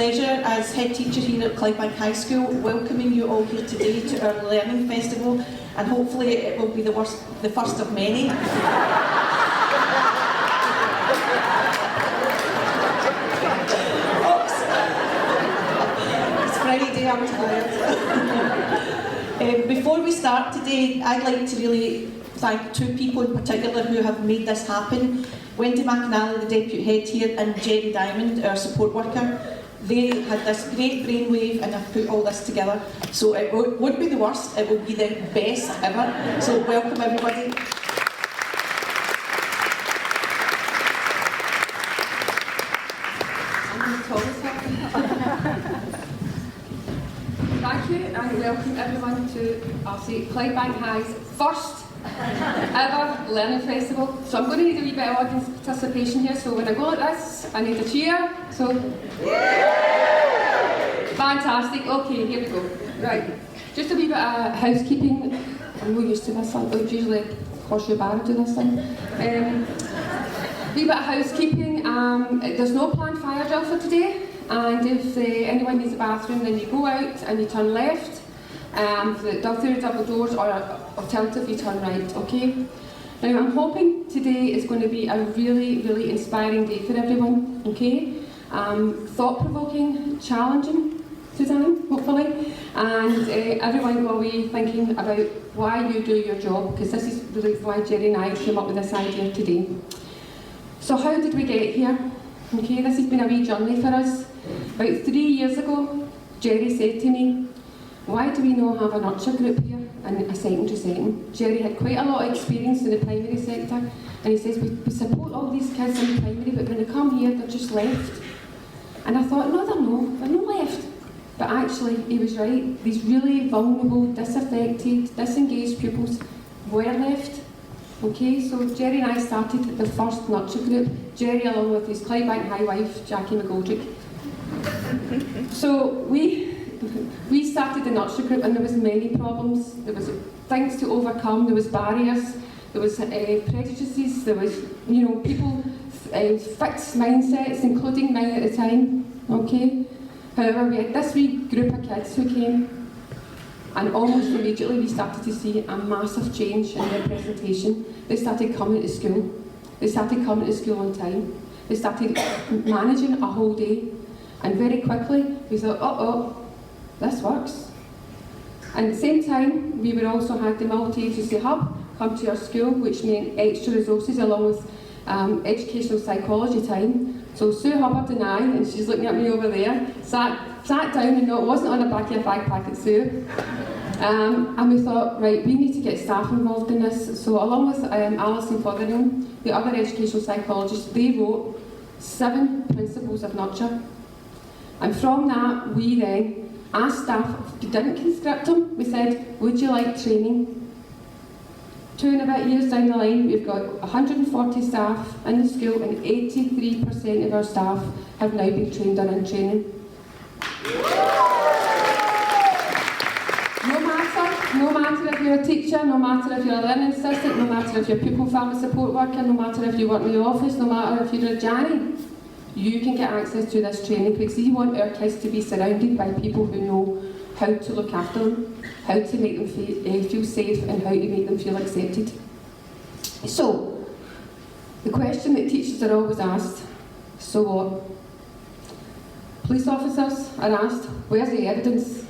pleasure as head teacher here at Clydebank High School welcoming you all here today to our Learning Festival, and hopefully it will be the first of many. Oops. It's Friday, I'm tired. Before we start today, I'd like to really thank two people in particular who have made this happen. Wendy McAnally, the Deputy Head here, and Jerry Diamond, our support worker. They had this great brainwave and have put all this together. So it won't be the worst, it will be the best ever. So welcome everybody. Thank you and welcome everyone to Clydebank High's first ever Learning Festival. So I'm going to need a wee bit of audience participation here, so when I go like this, I need a cheer. So, fantastic, okay, here we go. Right, just a wee bit of housekeeping. I'm not used to this, I would usually Horseshoe Bar do this thing. Wee bit of housekeeping, there's no planned fire drill for today, and if anyone needs a bathroom then you go out and you turn left. The double doors, or alternative you turn right, okay? Now I'm hoping today is going to be a really, really inspiring day for everyone, okay? Thought-provoking, challenging, Suzanne, hopefully, and everyone go away thinking about why you do your job, because this is really why Jerry and I came up with this idea today. So how did we get here? Okay, this has been a wee journey for us. About 3 years ago, Jerry said to me, why do we not have a nurture group here in a secondary setting? Jerry had quite a lot of experience in the primary sector, and he says, we support all these kids in the primary, but when they come here, they're just left. And I thought, no, they're not left. But actually, he was right. These really vulnerable, disaffected, disengaged pupils were left. Okay, so Jerry and I started the first nurture group. Jerry, along with his Clydebank High wife, Jackie McGoldrick. So we started the nurture group, and there was many problems. There was things to overcome. There was barriers. There was prejudices. There was, people fixed mindsets, including mine at the time. Okay. However, we had this wee group of kids who came, and almost immediately we started to see a massive change in their presentation. They started coming to school. They started coming to school on time. They started managing a whole day, and very quickly we thought, this works. And at the same time, we would also had the multi-agency hub come to our school, which meant extra resources along with educational psychology time. So Sue Hubbard and I, and she's looking at me over there, sat down, and no, it wasn't on the back of a bag packet, Sue. And we thought, right, we need to get staff involved in this. So along with Alison Fothergill, the other educational psychologist, they wrote 7 principles of nurture. And from that, we then asked staff, we didn't conscript them, we said, would you like training? 2 and a bit years down the line, we've got 140 staff in the school, and 83% of our staff have now been trained or in training. No matter if you're a teacher, no matter if you're a learning assistant, no matter if you're a pupil family support worker, no matter if you work in the office, no matter if you're a Janny, you can get access to this training, because we want our kids to be surrounded by people who know how to look after them, how to make them feel safe, and how to make them feel accepted. So, the question that teachers are always asked, so what? Police officers are asked, where's the evidence?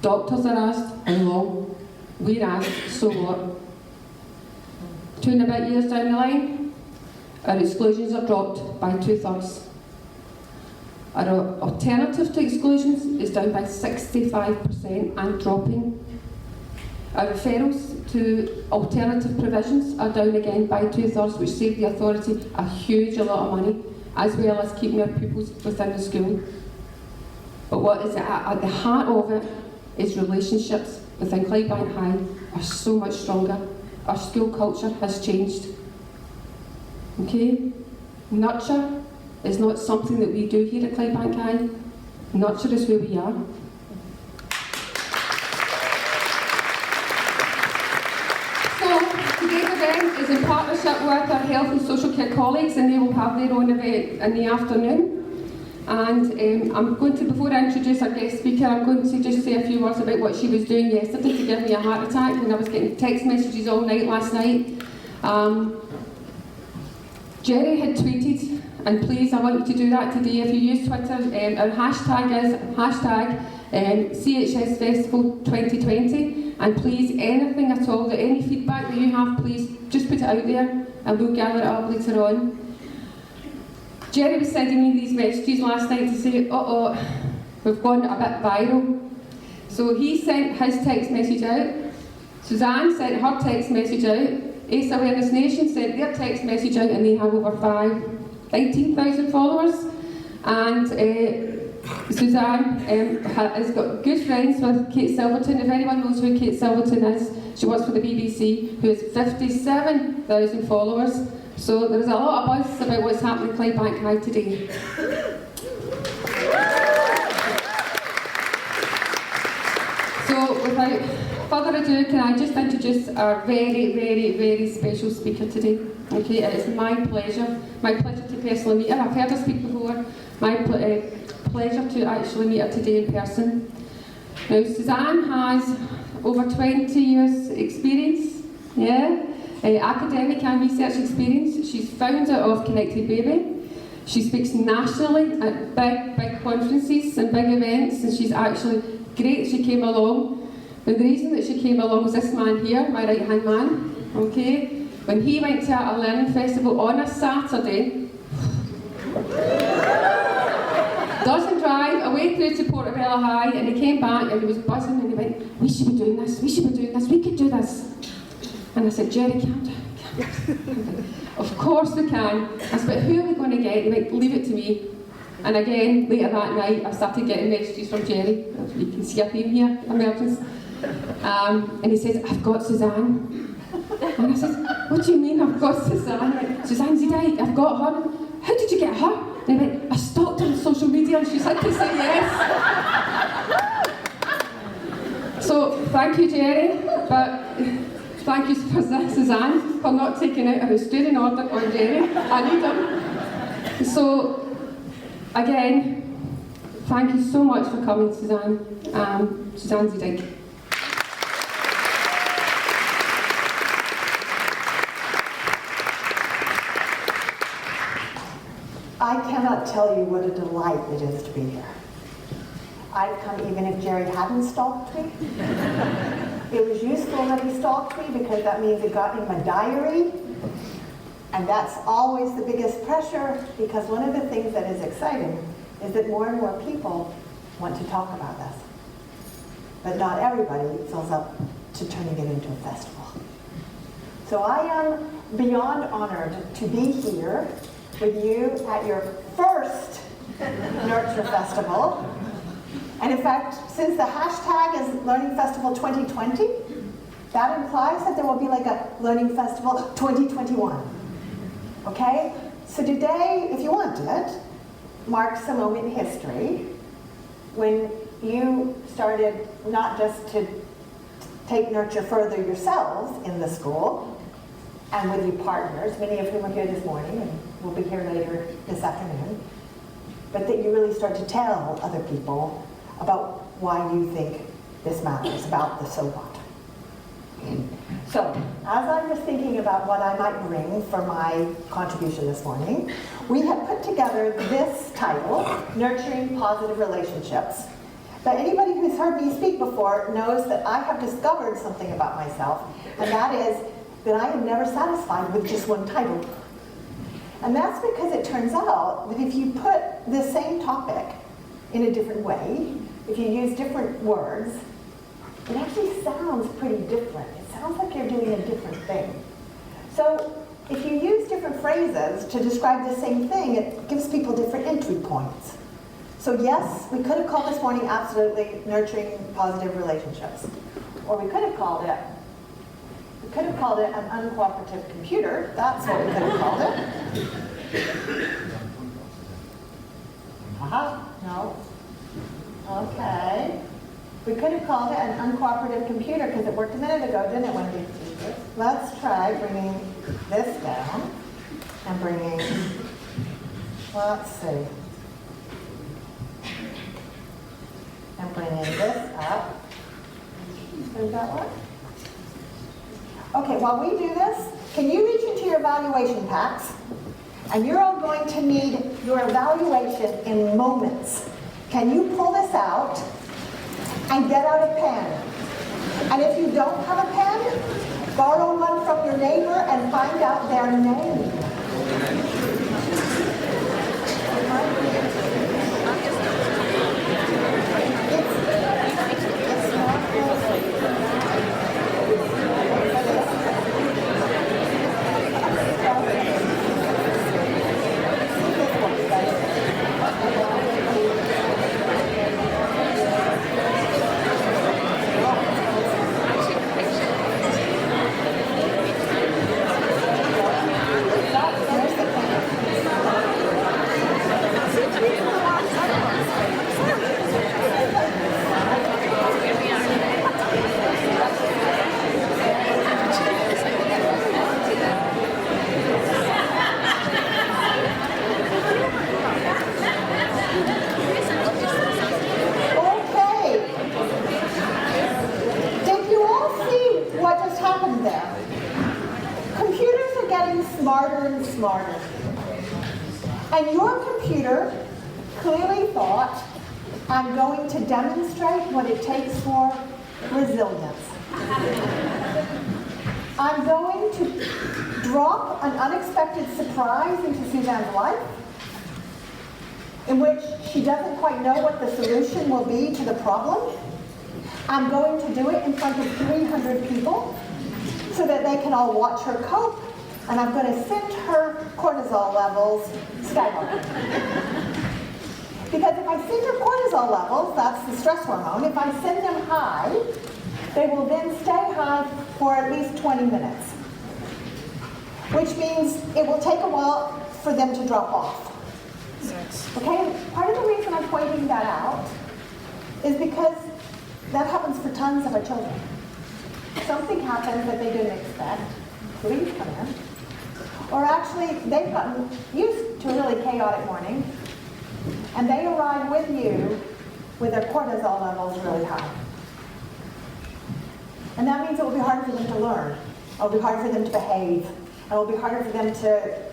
Doctors are asked, how long? We're asked, so what? 2 and a bit years down the line, our exclusions are dropped by 2/3. Our alternative to exclusions is down by 65% and dropping. Our referrals to alternative provisions are down again by 2/3, which save the authority a huge lot of money, as well as keeping our pupils within the school. But what is at the heart of it is relationships within Clydebank High are so much stronger. Our school culture has changed. Okay? Nurture is not something that we do here at Clydebank High. Nurture is who we are. So, today's event is in partnership with our health and social care colleagues, and they will have their own event in the afternoon. And I'm going to, before I introduce our guest speaker, I'm going to just say a few words about what she was doing yesterday to give me a heart attack when I was getting text messages all night last night. Jerry had tweeted, and please I want you to do that today if you use Twitter, our hashtag is CHS Festival 2020, and please anything at all, any feedback that you have, please just put it out there and we'll gather it up later on. Jerry was sending me these messages last night to say, we've gone a bit viral. So he sent his text message out, Suzanne sent her text message out, Ace Awareness Nation sent their text message out, and they have over 19,000 followers. And Suzanne has got good friends with Kate Silverton. If anyone knows who Kate Silverton is, she works for the BBC, who has 57,000 followers. So there's a lot of buzz about what's happening at Clydebank High today. So without further ado, can I just introduce our very, very, very special speaker today? Okay, it is my pleasure to personally meet her. I've heard her speak before. My pleasure to actually meet her today in person. Now, Suzanne has over 20 years experience, academic and research experience. She's founder of Connected Baby. She speaks nationally at big conferences and big events, and she's actually great that she came along. And the reason that she came along was this man here, my right-hand man, okay? When he went to a learning festival on a Saturday, doesn't drive away through to Portobello High, and he came back and he was buzzing and he went, we should be doing this, we could do this. And I said, Jerry, calm down. Of course we can. I said, but who are we going to get? He went, leave it to me. And again, later that night, I started getting messages from Jerry. You can see a theme here, emergence. And he says, I've got Suzanne. And I said, what do you mean I've got Suzanne? He went, Suzanne Zidek, I've got her. How did you get her? And he went, I stalked her on social media and she said to say yes. So, thank you, Jerry, but thank you for Suzanne for not taking out a restraining order on Jerry. I need him. So, again, thank you so much for coming, Suzanne. Suzanne Zidek. I cannot tell you what a delight it is to be here. I'd come even if Jerry hadn't stalked me. It was useful that he stalked me because that means it got in my diary. And that's always the biggest pressure, because one of the things that is exciting is that more and more people want to talk about this. But not everybody fills up to turning it into a festival. So I am beyond honored to be here with you at your first Nurture Festival. And in fact, since the hashtag is Learning Festival 2020, that implies that there will be like a Learning Festival 2021. Okay? So today, if you want it, marks a moment in history when you started not just to take Nurture further yourselves in the school, and with your partners, many of whom are here this morning and will be here later this afternoon, but that you really start to tell other people about why you think this matters, about the so what. So, as I was thinking about what I might bring for my contribution this morning, we have put together this title, Nurturing Positive Relationships. But anybody who's heard me speak before knows that I have discovered something about myself, and that is that I am never satisfied with just one title. And that's because it turns out that if you put the same topic in a different way, if you use different words, it actually sounds pretty different. It sounds like you're doing a different thing. So if you use different phrases to describe the same thing, it gives people different entry points. So yes, we could have called this morning absolutely Nurturing Positive Relationships. Or we could have called it an uncooperative computer. That's what we could have called it. No. Okay. We could have called it an uncooperative computer because it worked a minute ago, didn't it, Wendy? Let's try bringing this down and bringing, let's see. bringing this up. Does that work? Okay, while we do this, can you reach into your evaluation packs? And you're all going to need your evaluation in moments. Can you pull this out and get out a pen? And if you don't have a pen, borrow one from your neighbor and find out their name. Smarter. And your computer clearly thought, I'm going to demonstrate what it takes for resilience. I'm going to drop an unexpected surprise into Suzanne's life, in which she doesn't quite know what the solution will be to the problem. I'm going to do it in front of 300 people so that they can all watch her cope. And I'm going to send her cortisol levels skyrocket. Because if I send her cortisol levels, that's the stress hormone, if I send them high, they will then stay high for at least 20 minutes. Which means it will take a while for them to drop off. Okay, part of the reason I'm pointing that out is because that happens for tons of our children. Something happens that they didn't expect. Please come in. Or actually, they've gotten used to a really chaotic morning, and they arrive with you with their cortisol levels really high. And that means it will be harder for them to learn. It will be harder for them to behave. It will be harder for them to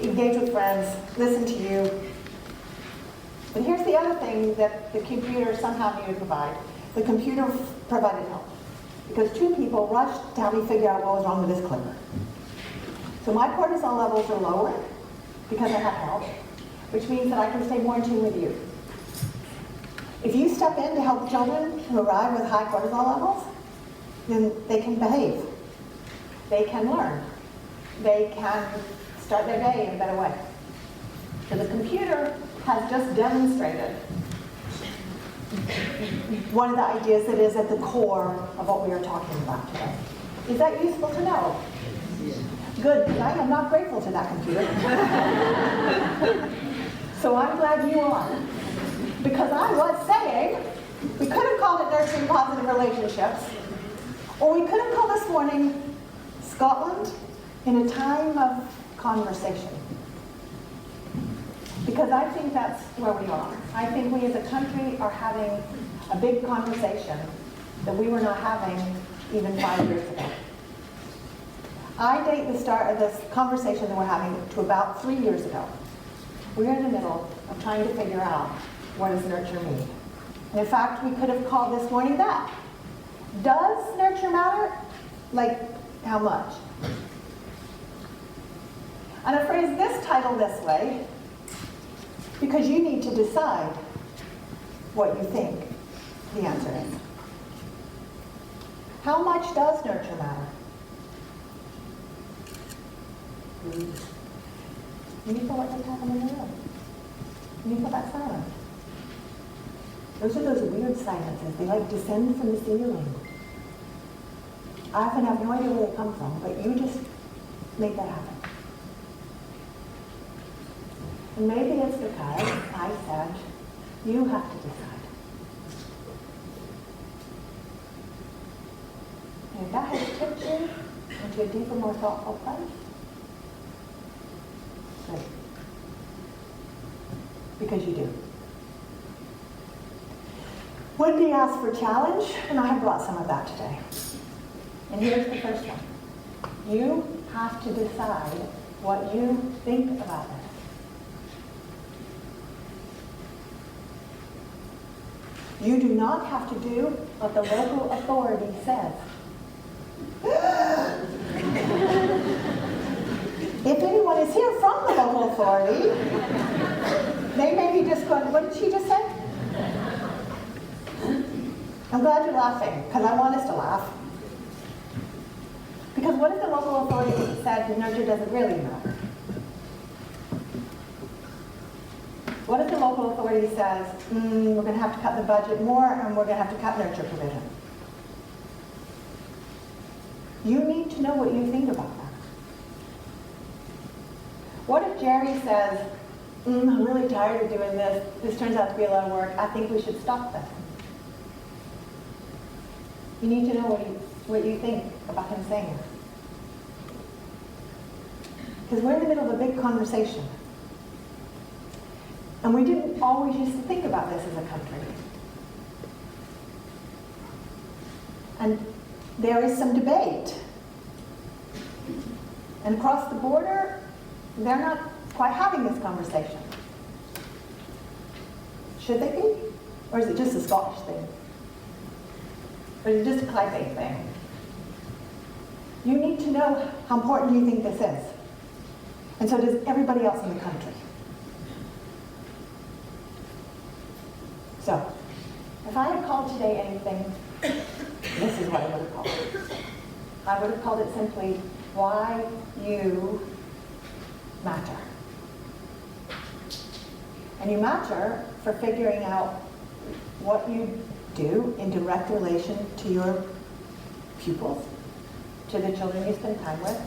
engage with friends, listen to you. But here's the other thing that the computer somehow knew to provide. The computer provided help. Because two people rushed to help me figure out what was wrong with this clicker. So my cortisol levels are lower because I have help, which means that I can stay more in tune with you. If you step in to help children who arrive with high cortisol levels, then they can behave. They can learn. They can start their day in a better way. So the computer has just demonstrated one of the ideas that is at the core of what we are talking about today. Is that useful to know? Good, because I am not grateful to that computer. So I'm glad you are. Because I was saying, we could have called it Nurturing Positive Relationships, or we could have called this morning Scotland in a Time of Conversation. Because I think that's where we are. I think we as a country are having a big conversation that we were not having even 5 years ago. I date the start of this conversation that we're having to about 3 years ago. We're in the middle of trying to figure out what does nurture mean. And in fact, we could have called this morning that. Does nurture matter? Like, how much? And I phrase this title this way because you need to decide what you think the answer is. How much does nurture matter? You need to let what's happening in the room. You need to feel that silence. Those are those weird silences. They like descend from the ceiling. I often have no idea where they come from, but you just make that happen. And maybe it's because I said, you have to decide. And if that has tipped you into a deeper, more thoughtful place, good. Because you do. Wendy asked for challenge, and I have brought some of that today. And here's the first one. You have to decide what you think about it. You do not have to do what the local authority says. If anyone is here from the local authority, they may be just going, what did she just say? I'm glad you're laughing, because I want us to laugh. Because what if the local authority said nurture doesn't really matter? What if the local authority says, we're going to have to cut the budget more and we're going to have to cut nurture provision? You need to know what you think about that. What if Jerry says, I'm really tired of doing this. This turns out to be a lot of work. I think we should stop this. You need to know what you think about him saying it. Because we're in the middle of a big conversation. And we didn't always used to think about this as a country. And there is some debate. And across the border, they're not quite having this conversation. Should they be? Or is it just a Scottish thing? Or is it just a Clyde thing? You need to know how important you think this is. And so does everybody else in the country. So, if I had called today anything, this is what I would have called it. I would have called it simply, why you matter. And you matter for figuring out what you do in direct relation to your pupils, to the children you spend time with,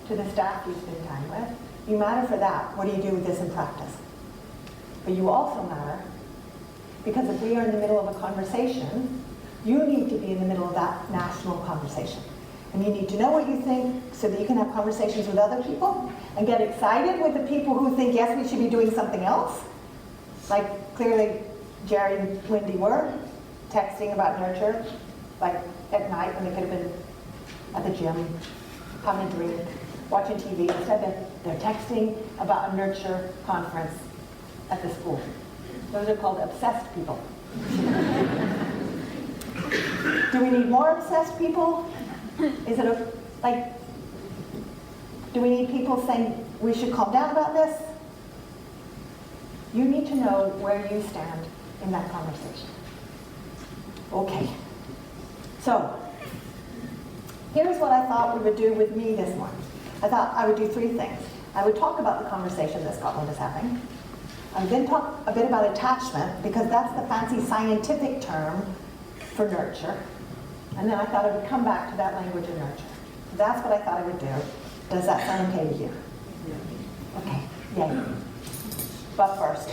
to the staff you spend time with. You matter for that. What do you do with this in practice? But you also matter because if we are in the middle of a conversation, you need to be in the middle of that national conversation. And you need to know what you think so that you can have conversations with other people and get excited with the people who think, yes, we should be doing something else. Like clearly Jerry and Wendy were texting about nurture, like at night when they could have been at the gym, having a drink, watching TV. Instead they're texting about a nurture conference at the school. Those are called obsessed people. Do we need more obsessed people? Is it do we need people saying we should calm down about this? You need to know where you stand in that conversation. Okay. So, here's what I thought we would do with me this morning. I thought I would do three things. I would talk about the conversation that Scotland is having. I would then talk a bit about attachment, because that's the fancy scientific term for nurture. And then I thought I would come back to that language of nurture. That's what I thought I would do. Does that sound okay to you? Okay, yay. But first,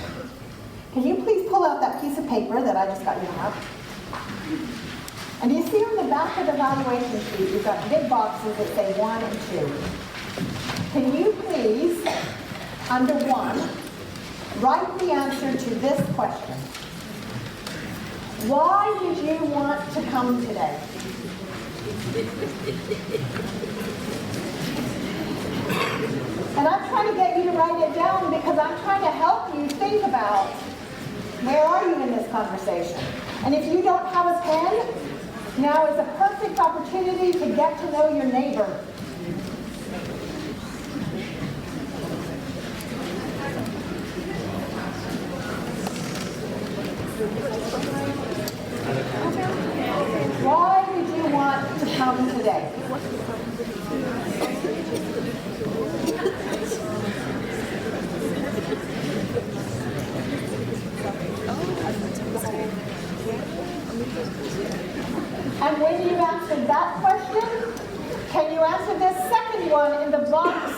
can you please pull out that piece of paper that I just got you to have? And you see on the back of the evaluation sheet, you've got big boxes that say 1 and 2. Can you please, under 1, write the answer to this question? Why did you want to come today? And I'm trying to get you to write it down because I'm trying to help you think about where are you in this conversation. And if you don't have a pen, now is a perfect opportunity to get to know your neighbor. Why did you want to come today? And when you answered that question, can you answer this second one in the box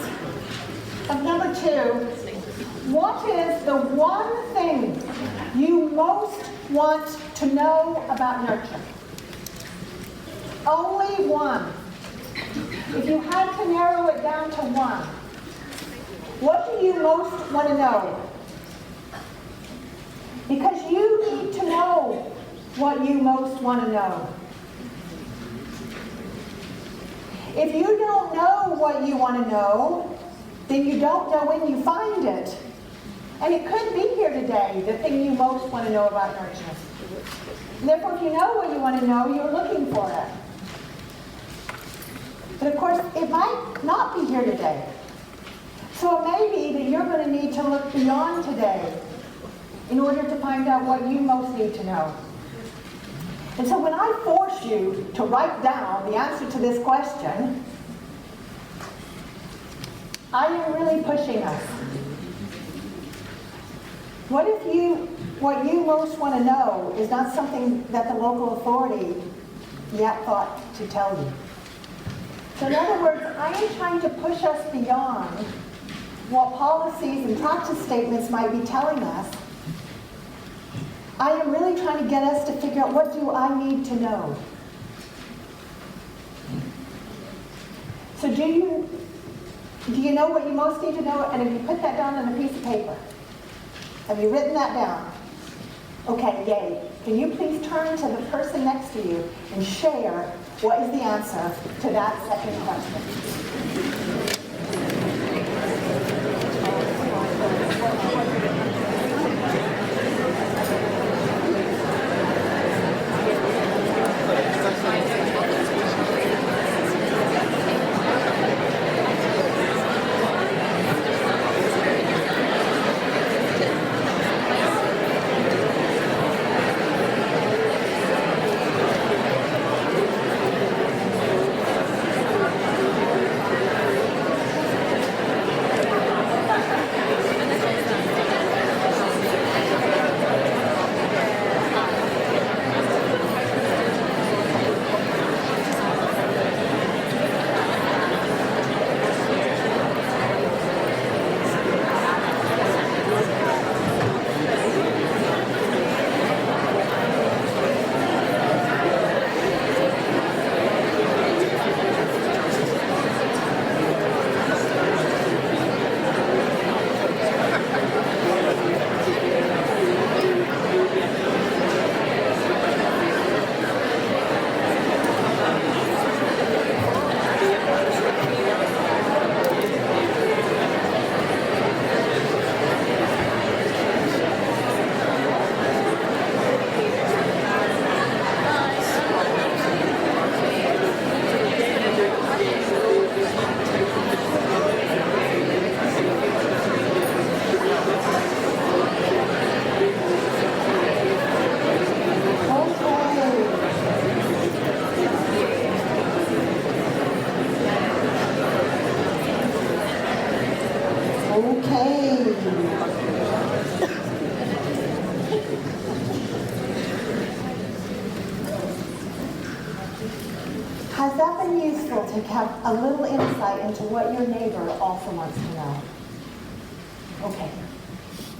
of number 2? What is the one thing you most want to know about nurture? Only one. If you had to narrow it down to one, what do you most want to know? Because you need to know what you most want to know? If you don't know what you want to know, then you don't know when you find it. And it could be here today, the thing you most want to know about nurture. Therefore, if you know what you want to know, you're looking for it. But of course, it might not be here today. So it may be that you're going to need to look beyond today in order to find out what you most need to know. And so when I force you to write down the answer to this question, I am really pushing us. What if what you most want to know is not something that the local authority yet thought to tell you? So in other words, I am trying to push us beyond what policies and practice statements might be telling us. I am really trying to get us to figure out, what do I need to know? So do you know what you most need to know? And have you put that down on a piece of paper? Have you written that down? Okay, yay. Can you please turn to the person next to you and share what is the answer to that second question? Has that been useful to have a little insight into what your neighbor also wants to know? Okay.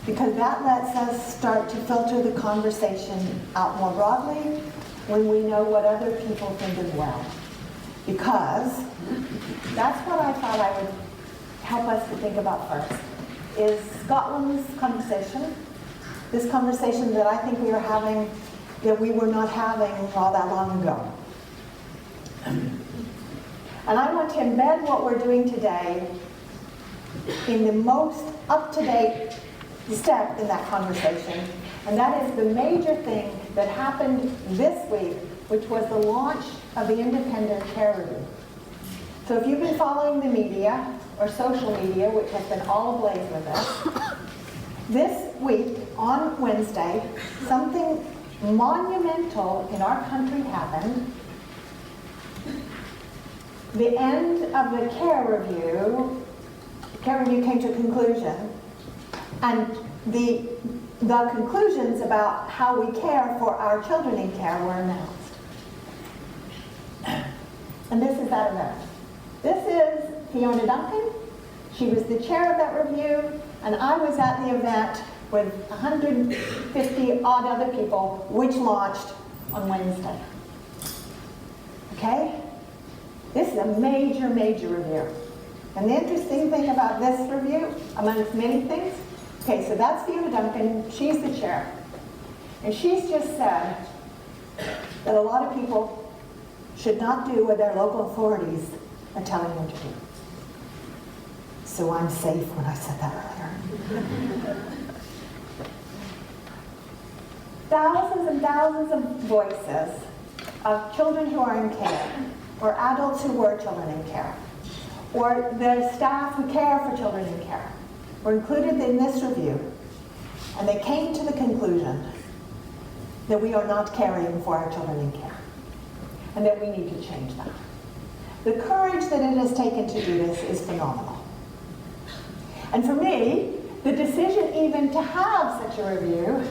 Because that lets us start to filter the conversation out more broadly when we know what other people think as well. Because that's what I thought I would help us to think about first, is Scotland's conversation, this conversation that I think we are having, that we were not having all that long ago. And I want to embed what we're doing today in the most up-to-date step in that conversation, and that is the major thing that happened this week, which was the launch of the Independent Care Review. So if you've been following the media, or social media, which has been all ablaze with us, this week, on Wednesday, something monumental in our country happened. The end of the care review came to a conclusion, and the conclusions about how we care for our children in care were announced. And this is that event. This is Fiona Duncan. She was the chair of that review, and I was at the event with 150 odd other people, which launched on Wednesday. Okay? This is a major, major review. And the interesting thing about this review, amongst many things, okay, so that's Fiona Duncan, she's the chair. And she's just said that a lot of people should not do what their local authorities are telling them to do. So I'm safe when I said that earlier. Thousands and thousands of voices of children who are in care, or adults who were children in care, or the staff who care for children in care, were included in this review, and they came to the conclusion that we are not caring for our children in care, and that we need to change that. The courage that it has taken to do this is phenomenal. And for me, the decision even to have such a review,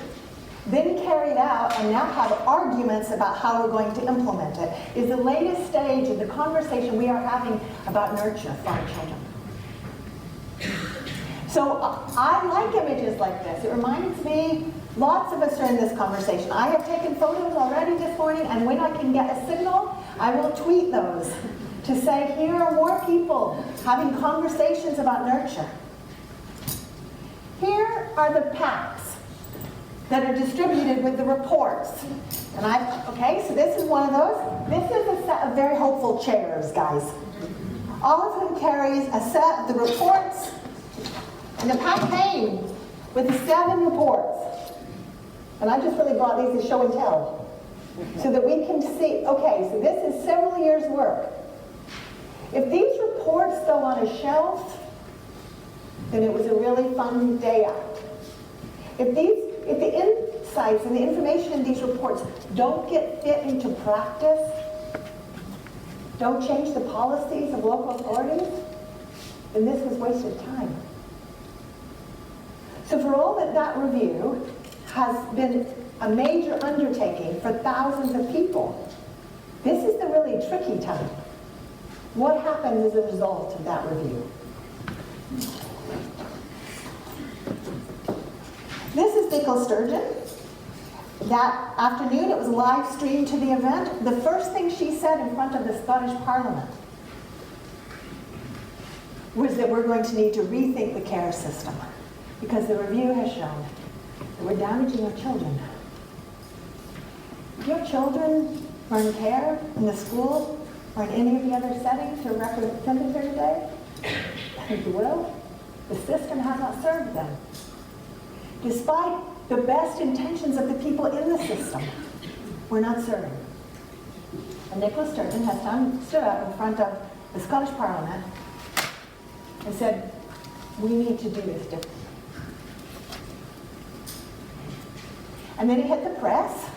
then carried out and now have arguments about how we're going to implement it, is the latest stage of the conversation we are having about nurture for our children. So I like images like this. It reminds me, lots of us are in this conversation. I have taken photos already this morning, and when I can get a signal, I will tweet those to say, here are more people having conversations about nurture. Here are the packs that are distributed with the reports. And okay, so this is one of those. This is a set of very hopeful chairs, guys. All of them carries a set of the reports, and the pack came with 7 reports. And I just really brought these as show and tell, so that we can see, okay, so this is several years' work. If these reports go on a shelf, then it was a really fun day out. If the insights and the information in these reports don't get fit into practice, don't change the policies of local authorities, then this was wasted time. So for all that review has been a major undertaking for thousands of people, this is the really tricky time. What happens as a result of that review? This is Nicola Sturgeon. That afternoon, it was live streamed to the event. The first thing she said in front of the Scottish Parliament was that we're going to need to rethink the care system, because the review has shown that we're damaging our children. If your children are in care, in the school, or in any of the other settings who are represented here today, I think you will. The system has not served them. Despite the best intentions of the people in the system, we're not serving. And Nicola Sturgeon has stood up in front of the Scottish Parliament and said, we need to do this differently. And then it hit the press.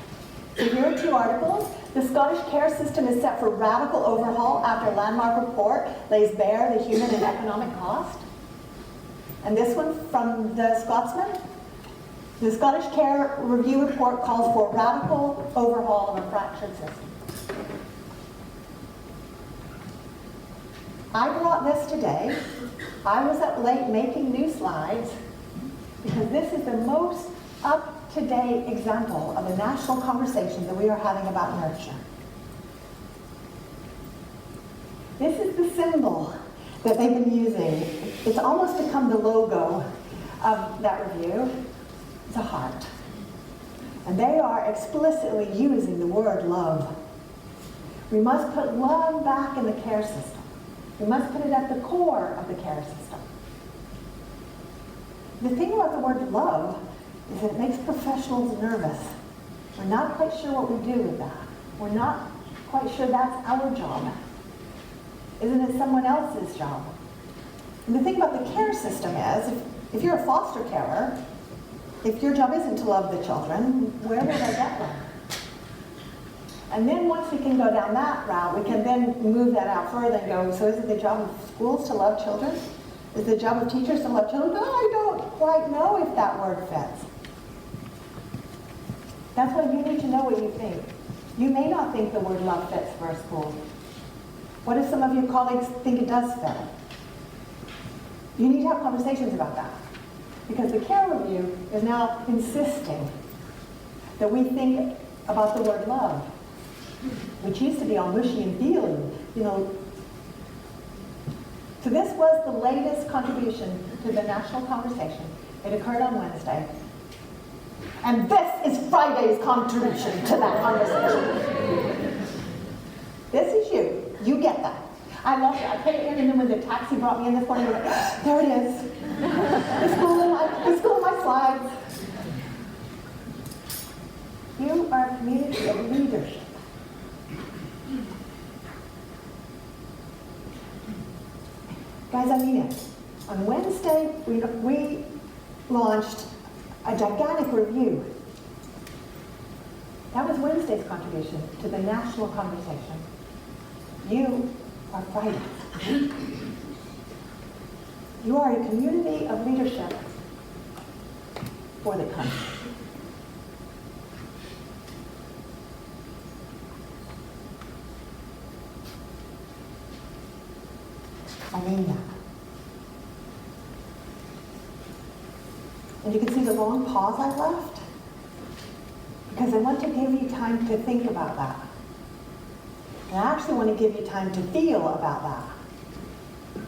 So here are 2 articles. The Scottish care system is set for radical overhaul after a landmark report lays bare the human and economic cost. And this one from the Scotsman. The Scottish Care Review Report calls for radical overhaul of a fractured system. I brought this today. I was up late making new slides because this is the most up-to-date example of a national conversation that we are having about nurture. This is the symbol that they've been using. It's almost become the logo of that review. It's a heart. And they are explicitly using the word love. We must put love back in the care system. We must put it at the core of the care system. The thing about the word love is that it makes professionals nervous. We're not quite sure what we do with that. We're not quite sure that's our job. Isn't it someone else's job? And the thing about the care system is, if you're a foster carer, if your job isn't to love the children, where will they get them? And then once we can go down that route, we can then move that out further and go, so is it the job of schools to love children? Is it the job of teachers to love children? No, I don't quite know if that word fits. That's why you need to know what you think. You may not think the word love fits for a school. What if some of your colleagues think it does fit? You need to have conversations about that. Because the care review is now insisting that we think about the word love, which used to be all mushy and feely, So this was the latest contribution to the national conversation. It occurred on Wednesday. And this is Friday's contribution to that conversation. This is you. You get that. I love it. I put it in, and then when the taxi brought me in this morning, I went, there it is. The school in my slides. You are a community of leadership. Guys, I mean it. On Wednesday, we launched a gigantic review. That was Wednesday's contribution to the national conversation. You are Friday. You are a community of leadership for the country. I mean that. And you can see the long pause I left, because I want to give you time to think about that. And I actually want to give you time to feel about that.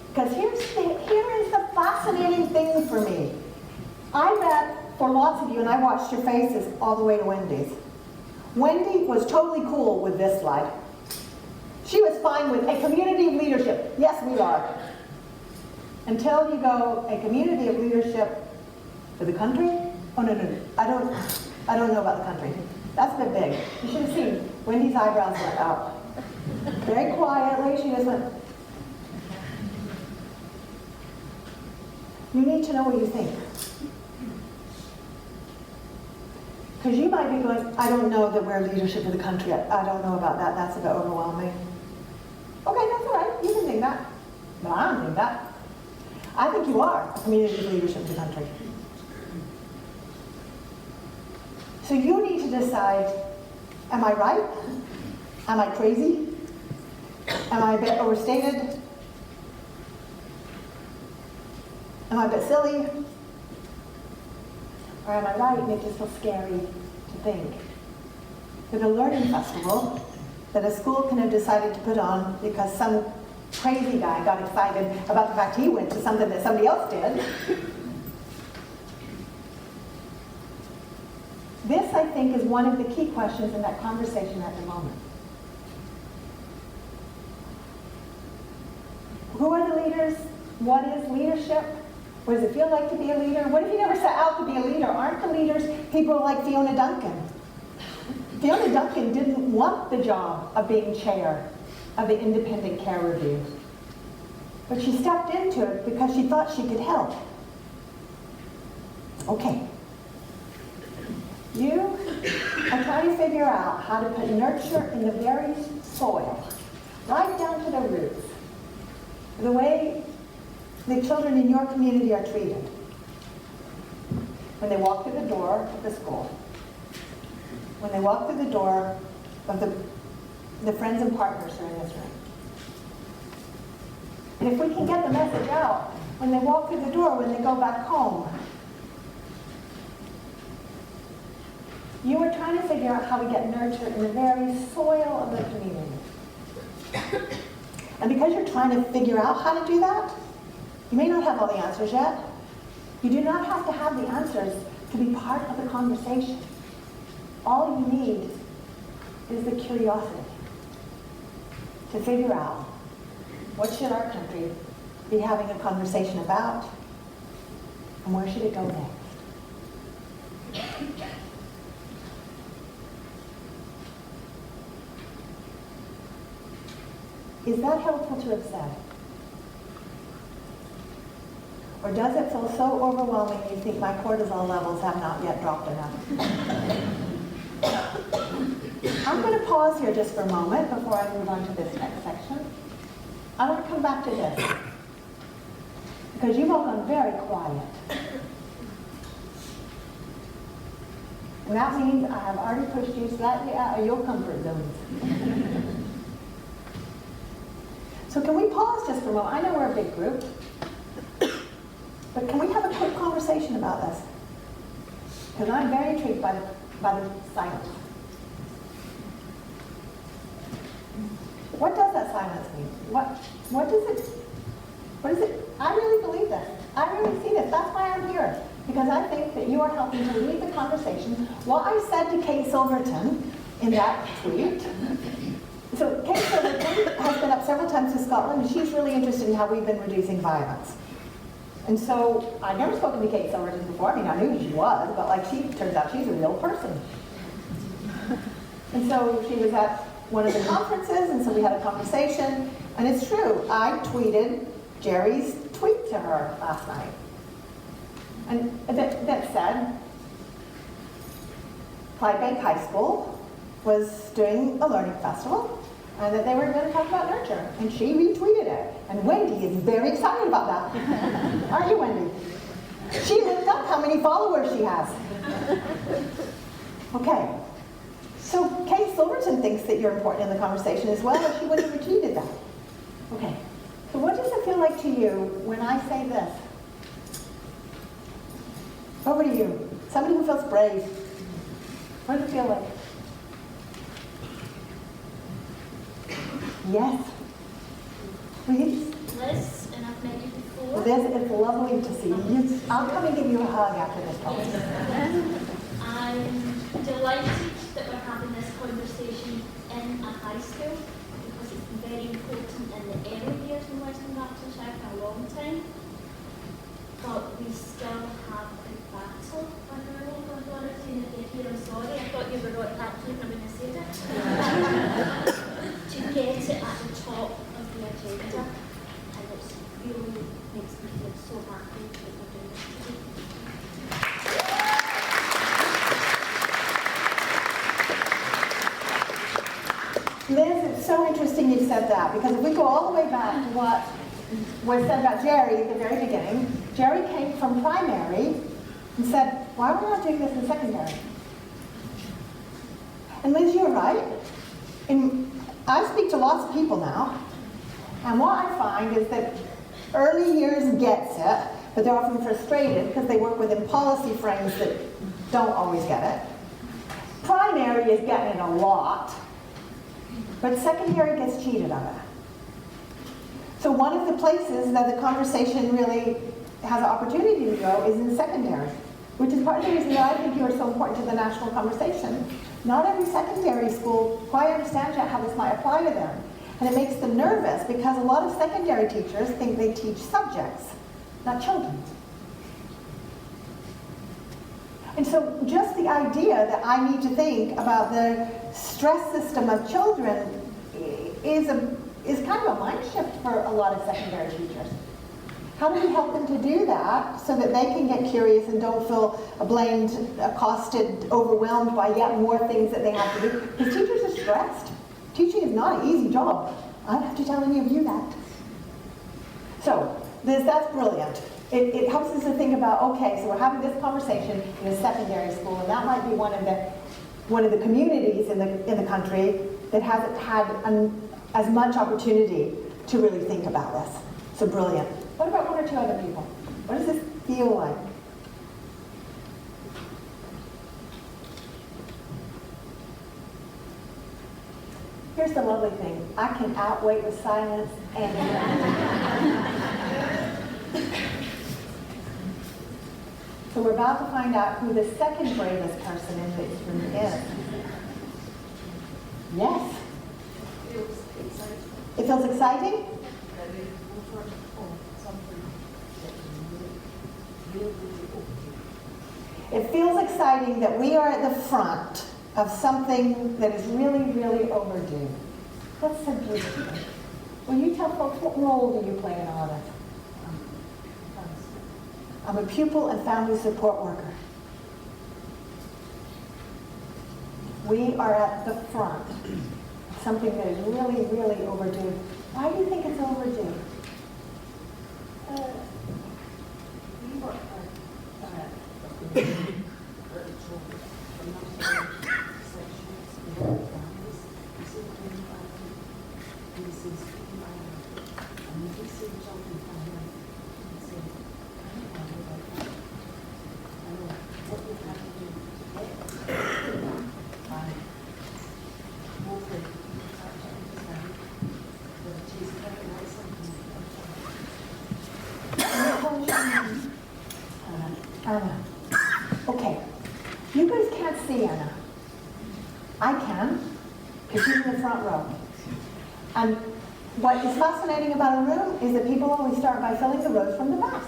Because here is the fascinating thing for me. I bet for lots of you, and I watched your faces all the way to Wendy's. Wendy was totally cool with this slide. She was fine with a community of leadership. Yes, we are. Until you go, a community of leadership for the country? Oh, no. I don't know about the country. That's a bit big. You should have seen Wendy's eyebrows went up. Very quietly, she just went. You need to know what you think. Because you might be going, I don't know that we're leadership of the country. I don't know about that. That's a bit overwhelming. Okay, that's all right. You can think that. But I don't think that. I think you are a community of leadership of the country. So you need to decide, am I right? Am I crazy? Am I a bit overstated? Am I a bit silly? Or am I right and it just feels scary to think that a learning festival that a school can have decided to put on because some crazy guy got excited about the fact he went to something that somebody else did. This, I think, is one of the key questions in that conversation at the moment. Who are the leaders? What is leadership? What does it feel like to be a leader? What if you never set out to be a leader? Aren't the leaders people like Fiona Duncan? Fiona Duncan didn't want the job of being chair of the Independent Care Review. But she stepped into it because she thought she could help. Okay. You are trying to figure out how to put nurture in the very soil, right down to the roots, the way the children in your community are treated when they walk through the door of the school, when they walk through the door of the friends and partners who are in this room. And if we can get the message out when they walk through the door, when they go back home, you are trying to figure out how we get nurture in the very soil of the community. And because you're trying to figure out how to do that, you may not have all the answers yet. You do not have to have the answers to be part of the conversation. All you need is the curiosity to figure out what should our country be having a conversation about and where should it go next. Is that helpful to have said? Or does it feel so overwhelming you think my cortisol levels have not yet dropped enough? I'm going to pause here just for a moment before I move on to this next section. I want to come back to this, because you've all gone very quiet. And that means I have already pushed you slightly out of your comfort zones. So can we pause just for a moment? I know we're a big group, but can we have a quick conversation about this? Because I'm very intrigued by the silence. What does that silence mean? What does it, I really believe this. I really see this. That's why I'm here. because I think that you are helping to lead the conversation. What I said to Kate Silverton in that tweet, so Kate Silverton has been up several times to Scotland, and she's really interested in how we've been reducing violence. And so I'd never spoken to Kate Silverton before. I mean, I knew who she was, but like, turns out she's a real person. And so she was at one of the conferences, and so we had a conversation. And it's true, I tweeted Jerry's tweet to her last night. And that said, Clydebank High School was doing a learning festival, and that they were going to talk about nurture. And she retweeted it. And Wendy is very excited about that. Aren't you, Wendy? She looked up how many followers she has. Okay. So Kate Silverton thinks that you're important in the conversation as well, or she wouldn't have retweeted that. Okay. So what does it feel like to you when I say this? Over to you. Somebody who feels brave. What does it feel like? Yes. Please. Liz, and I've met you before. Liz, it's lovely to see you. I'll come and give you a hug after this talk. I'm delighted that we're having this conversation in a high school because it's been very important in the early years in Western Baptist Church for a long time. But we still have a battle with our local authority, and if you're here, I'm sorry, I thought you were not happy when I said it. To get it at the top of the agenda, and it really makes me feel so happy that we're doing this today. Liz, it's so interesting you said that, because if we go all the way back to what was said about Jerry at the very beginning, Jerry came from primary and said, why are we not doing this in secondary? And Liz, you're right. I speak to lots of people now, and what I find is that early years gets it, but they're often frustrated because they work within policy frames that don't always get it. Primary is getting it a lot, but secondary gets cheated of it. So one of the places that the conversation really has an opportunity to go is in secondary, which is part of the reason that I think you are so important to the national conversation. Not every secondary school quite understands yet how this might apply to them. And it makes them nervous because a lot of secondary teachers think they teach subjects, not children. And so just the idea that I need to think about the stress system of children is kind of a mind shift for a lot of secondary teachers. How do we help them to do that so that they can get curious and don't feel blamed, accosted, overwhelmed by yet more things that they have to do? Because teachers are stressed. Teaching is not an easy job. I don't have to tell any of you that. So, Liz, that's brilliant. It helps us to think about, okay, so we're having this conversation in a secondary school, and that might be one of the communities in the country that hasn't had as much opportunity to really think about this. So brilliant. What about one or two other people? What does this feel like? Here's the lovely thing. I can outweigh with silence and so we're about to find out who the second bravest person in this room is. Yes? It feels exciting? It feels exciting that we are at the front of something that is really, really overdue. What's so beautiful? Will you tell folks, what role do you play in all of this? I'm a pupil and family support worker. We are at the front of something that is really, really overdue. Why do you think it's overdue? We work hard. Anna. Okay, you guys can't see Anna. I can, because she's in the front row. And what is fascinating about a room is that people always start by filling the rows from the back.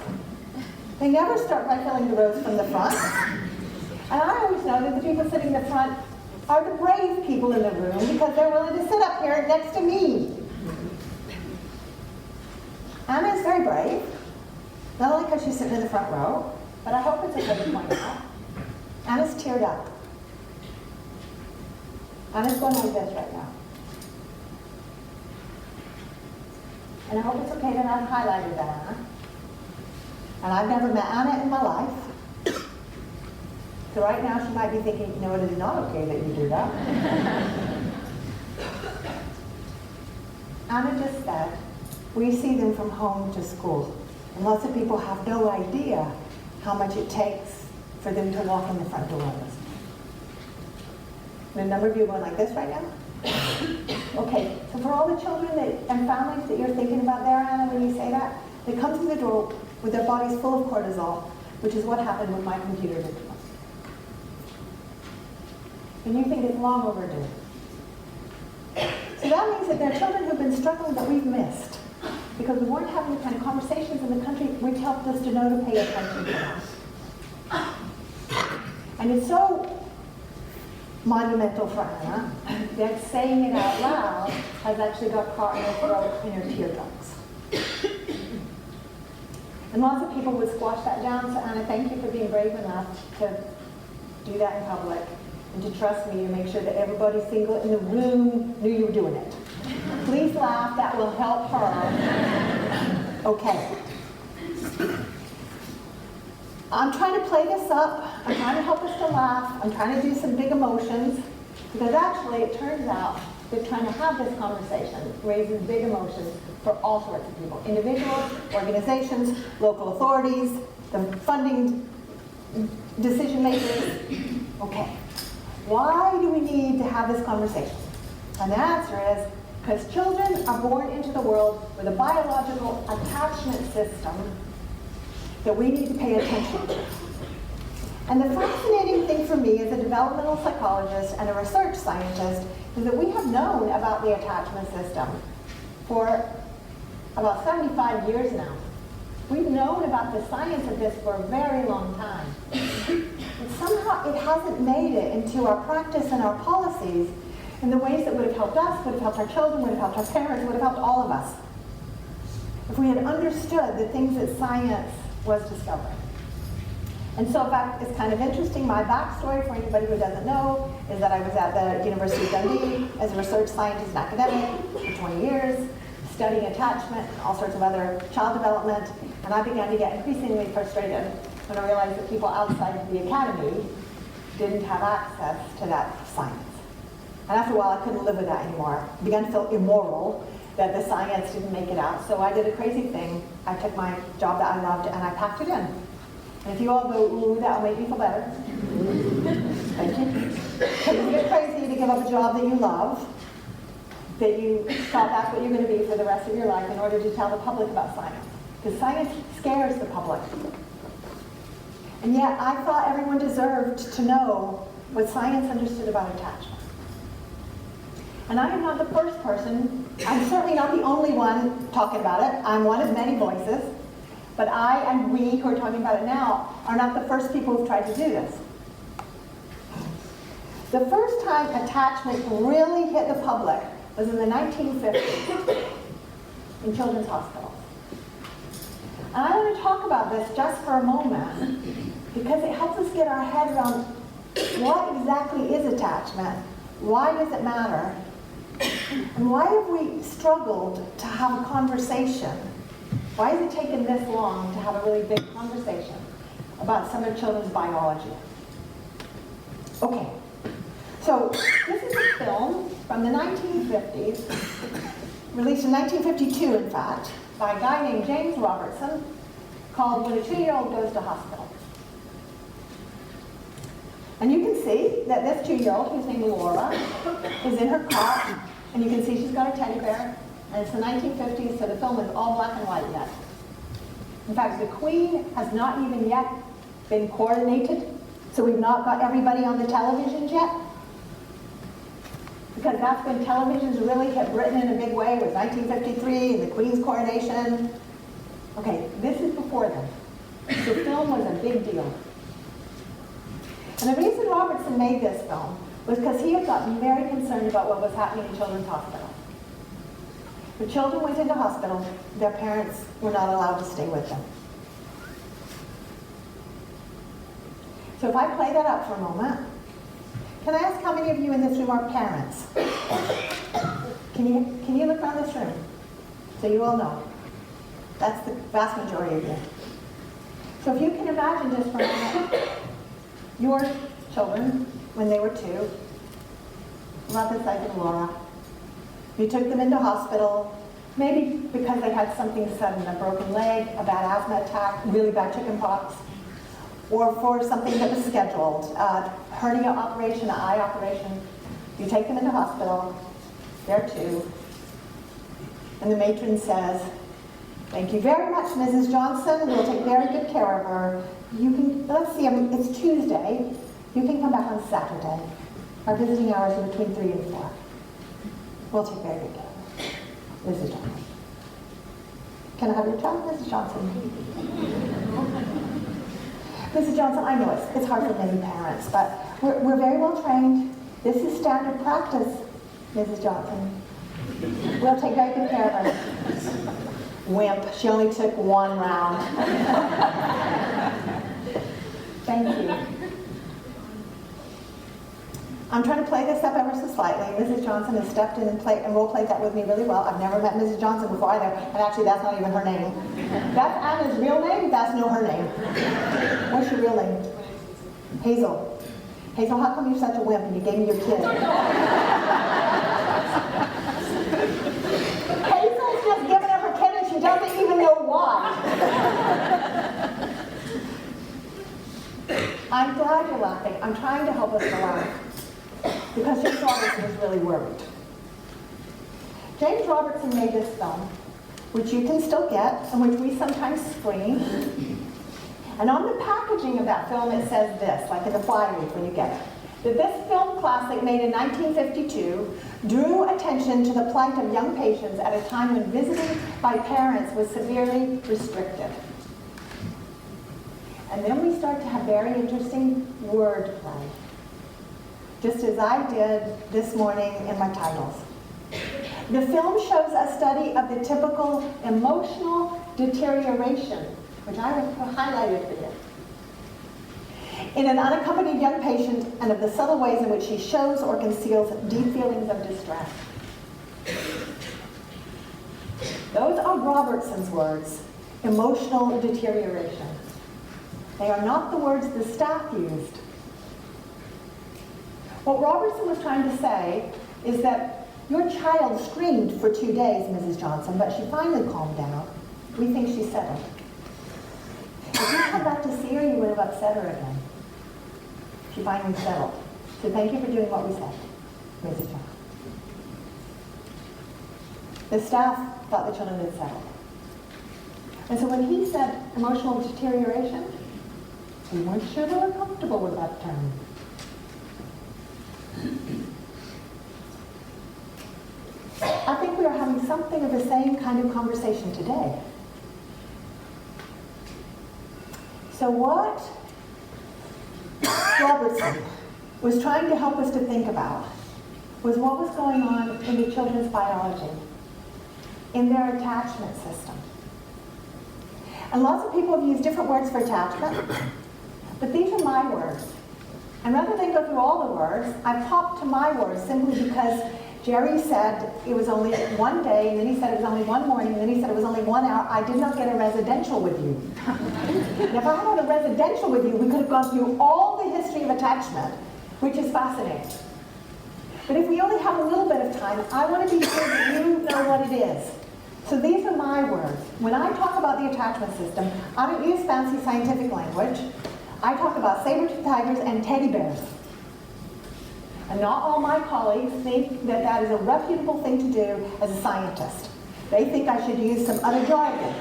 They never start by filling the rows from the front. And I always know that the people sitting in the front are the brave people in the room because they're willing to sit up here next to me. Anna is very brave, not only because she's sitting in the front row, but I hope it's okay to point out. Anna's teared up. Anna's going like this right now. And I hope it's okay that I've highlighted that Anna. And I've never met Anna in my life. So right now she might be thinking, no, it is not okay that you do that. Anna just said, we see them from home to school. And lots of people have no idea how much it takes for them to walk in the front door of us. And a number of you are going like this right now? Okay, so for all the children and families that you're thinking about there, Anna, when you say that, they come through the door with their bodies full of cortisol, which is what happened with my computer victims. And you think it's long overdue. So that means that there are children who've been struggling that we've missed because we weren't having the kind of conversations in the country which helped us to know to pay attention to that. And it's so monumental for Anna that saying it out loud has actually got caught in her throat in her teardrops. And lots of people would squash that down. So Anna, thank you for being brave enough to do that in public and to trust me to make sure that everybody single in the room knew you were doing it. Please laugh, that will help her. Okay. I'm trying to play this up. I'm trying to help us to laugh. I'm trying to do some big emotions because actually it turns out that trying to have this conversation raises big emotions for all sorts of people. Individuals, organizations, local authorities, the funding decision makers. Okay, why do we need to have this conversation? And the answer is because children are born into the world with a biological attachment system that we need to pay attention to. And the fascinating thing for me as a developmental psychologist and a research scientist is that we have known about the attachment system for about 75 years now. We've known about the science of this for a very long time. And somehow it hasn't made it into our practice and our policies in the ways that would have helped us, would have helped our children, would have helped our parents, would have helped all of us. If we had understood the things that science was discovering. And so in fact, it's kind of interesting, my backstory for anybody who doesn't know is that I was at the University of Dundee as a research scientist and academic for 20 years, studying attachment and all sorts of other child development, and I began to get increasingly frustrated when I realized that people outside of the academy didn't have access to that science. And after a while, I couldn't live with that anymore. I began to feel immoral that the science didn't make it out. So I did a crazy thing. I took my job that I loved and I packed it in. And if you all go, ooh, that'll make me feel better. Thank you. Because it's a bit crazy to give up a job that you love, that you thought that's what you're going to be for the rest of your life in order to tell the public about science. Because science scares the public. And yet I thought everyone deserved to know what science understood about attachment. And I am not the first person, I'm certainly not the only one talking about it. I'm one of many voices. But I and we who are talking about it now are not the first people who've tried to do this. The first time attachment really hit the public was in the 1950s in children's hospitals. And I want to talk about this just for a moment because it helps us get our head around what exactly is attachment, why does it matter, and why have we struggled to have a conversation? Why has it taken this long to have a really big conversation about some of children's biology? Okay, so this is a film from the 1950s, released in 1952 in fact, by a guy named James Robertson, called When a 2-Year-Old Goes to Hospital. And you can see that this 2-year-old, whose name is Laura, is in her cot, and you can see she's got a teddy bear, and it's the 1950s, so the film is all black and white yet. In fact, the Queen has not even yet been coordinated, so we've not got everybody on the televisions yet? Because that's when televisions really hit Britain in a big way, was 1953 and the Queen's coronation. Okay, this is before then. So film was a big deal. And the reason Robertson made this film was because he had gotten very concerned about what was happening in Children's Hospital. The children went into hospital, their parents were not allowed to stay with them. So if I play that up for a moment, can I ask how many of you in this room are parents? Can you look around this room? So you all know. That's the vast majority of you. So if you can imagine just for a moment, your children, when they were 2, about the size of Laura, you took them into hospital, maybe because they had something sudden, a broken leg, a bad asthma attack, really bad chicken pox, or for something that was scheduled, a hernia operation, an eye operation. You take them into hospital, they're 2, and the matron says, "Thank you very much, Mrs. Johnson. We'll take very good care of her. You can, let's see, it's Tuesday. You can come back on Saturday. Our visiting hours are between 3 and 4. We'll take very good care of her. Mrs. Johnson." Can I have your child, Mrs. Johnson? Mrs. Johnson, I know it's hard for many parents, but we're very well trained. This is standard practice, Mrs. Johnson. We'll take very good care of her. Wimp, she only took 1 round. Thank you. I'm trying to play this up ever so slightly. Mrs. Johnson has stepped in and role-played that with me really well. I've never met Mrs. Johnson before either, and actually that's not even her name. That's Anna's real name, that's no her name. What's your real name? Hazel. Hazel, how come you're such a wimp and you gave me your kid? Hazel's just given up her kid and she doesn't even know why. I'm glad you're laughing. I'm trying to help us to laugh. Because James Robertson was really worried. James Robertson made this film, which you can still get, and which we sometimes screen. And on the packaging of that film, it says this, like in the flyleaf when you get it, that this film classic, made in 1952, drew attention to the plight of young patients at a time when visiting by parents was severely restricted. And then we start to have very interesting wordplay, just as I did this morning in my titles. The film shows a study of the typical emotional deterioration, which I have highlighted for you, in an unaccompanied young patient, and of the subtle ways in which she shows or conceals deep feelings of distress. Those are Robertson's words, emotional deterioration. They are not the words the staff used. What Robertson was trying to say is that your child screamed for 2 days, Mrs. Johnson, but she finally calmed down. We think she settled. If you come back to see her, you would have upset her again. She finally settled. So thank you for doing what we said, Mrs. Johnson. The staff thought the children had settled. And so when he said emotional deterioration, we weren't sure they were comfortable with that term. I think we are having something of the same kind of conversation today. So what Robertson was trying to help us to think about was what was going on in the children's biology, in their attachment system. And lots of people have used different words for attachment, but these are my words. And rather than go through all the words, I popped to my words simply because Jerry said it was only 1 day, and then he said it was only 1 morning, and then he said it was only 1 hour. I did not get a residential with you. And if I had a residential with you, we could have gone through all the history of attachment, which is fascinating. But if we only have a little bit of time, I want to be sure that you know what it is. So these are my words. When I talk about the attachment system, I don't use fancy scientific language. I talk about saber-toothed tigers and teddy bears. And not all my colleagues think that that is a reputable thing to do as a scientist. They think I should use some other jargon.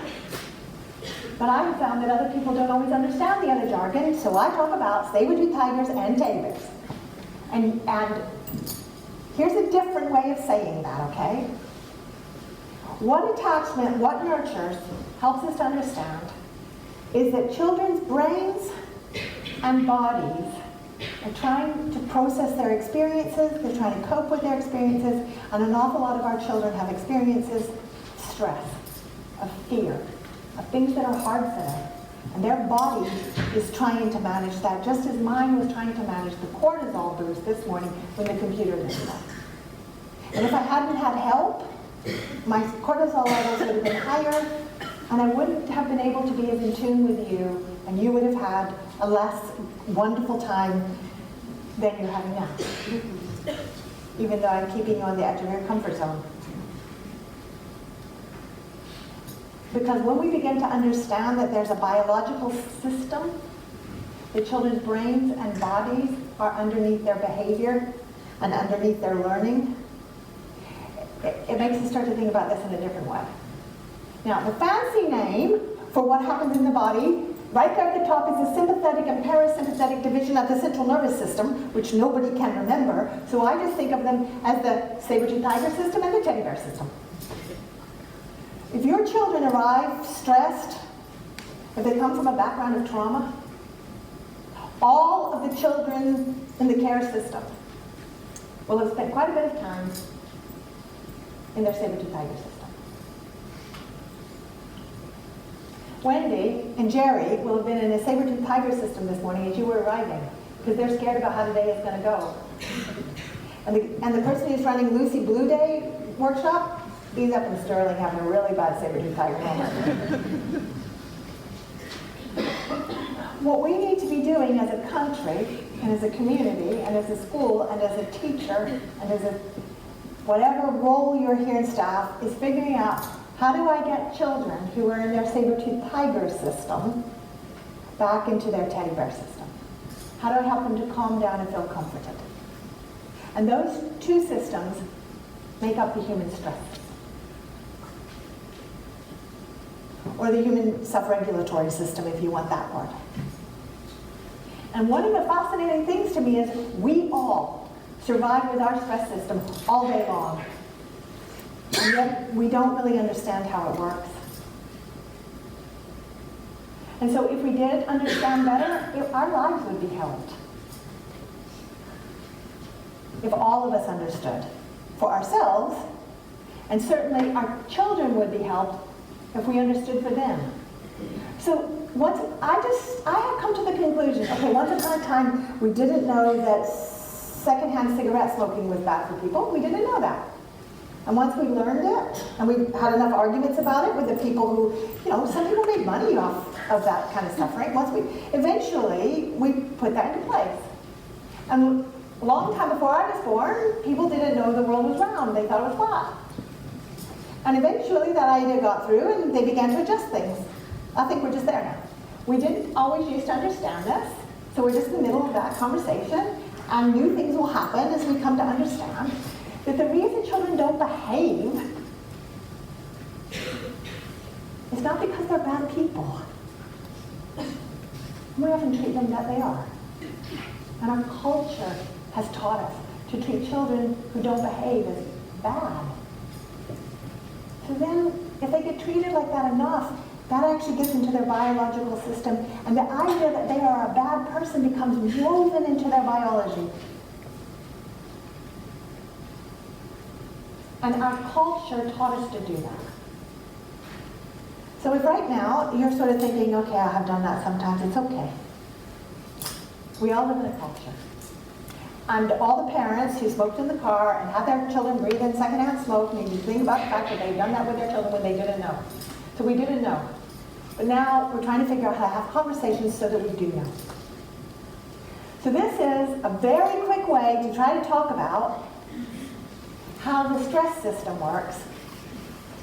But I have found that other people don't always understand the other jargon, so I talk about saber-tooth tigers and teddy bears. And here's a different way of saying that, okay? What attachment, what nurtures, helps us to understand is that children's brains and bodies are trying to process their experiences, they're trying to cope with their experiences, and an awful lot of our children have experiences of stress, of fear, of things that are hard for them. And their body is trying to manage that, just as mine was trying to manage the cortisol boost this morning when the computer didn't work. And if I hadn't had help, my cortisol levels would have been higher, and I wouldn't have been able to be as in tune with you, and you would have had a less wonderful time than you're having now. Even though I'm keeping you on the edge of your comfort zone. Because when we begin to understand that there's a biological system, the children's brains and bodies are underneath their behavior and underneath their learning, it makes us start to think about this in a different way. Now, the fancy name for what happens in the body, right there at the top, is the sympathetic and parasympathetic division of the central nervous system, which nobody can remember, so I just think of them as the saber-tooth tiger system and the teddy bear system. If your children arrive stressed, if they come from a background of trauma, all of the children in the care system will have spent quite a bit of time in their saber-tooth tiger system. Wendy and Jerry will have been in a saber-tooth tiger system this morning as you were arriving, because they're scared about how today is going to go. And the person who's running Lucy Blue Day workshop, he's up in Sterling having a really bad saber-tooth tiger moment. What we need to be doing as a country, and as a community, and as a school, and as a teacher, and as a whatever role you're here in staff, is figuring out, how do I get children who are in their saber-tooth tiger system back into their teddy bear system? How do I help them to calm down and feel comforted? And those two systems make up the human stress. Or the human self-regulatory system, if you want that word. And one of the fascinating things to me is we all survive with our stress system all day long. And yet we don't really understand how it works. And so if we did understand better, our lives would be helped. If all of us understood for ourselves, and certainly our children would be helped if we understood for them. So I have come to the conclusion, okay, once upon a time we didn't know that secondhand cigarette smoking was bad for people. We didn't know that. And once we learned it, and we had enough arguments about it with the people who, some people made money off of that kind of stuff, right? Eventually, we put that into place. And a long time before I was born, people didn't know the world was round. They thought it was flat. And eventually that idea got through and they began to adjust things. I think we're just there now. We didn't always used to understand this, so we're just in the middle of that conversation, and new things will happen as we come to understand that the reason children don't behave is not because they're bad people. We often treat them that they are. And our culture has taught us to treat children who don't behave as bad. So then, if they get treated like that enough, that actually gets into their biological system, and the idea that they are a bad person becomes woven into their biology. And our culture taught us to do that. So if right now you're sort of thinking, okay, I have done that sometimes, it's okay. We all live in a culture. And all the parents who smoked in the car and had their children breathe in secondhand smoke need to think about the fact that they've done that with their children when they didn't know. So we didn't know. But now we're trying to figure out how to have conversations so that we do know. So this is a very quick way to try to talk about how the stress system works.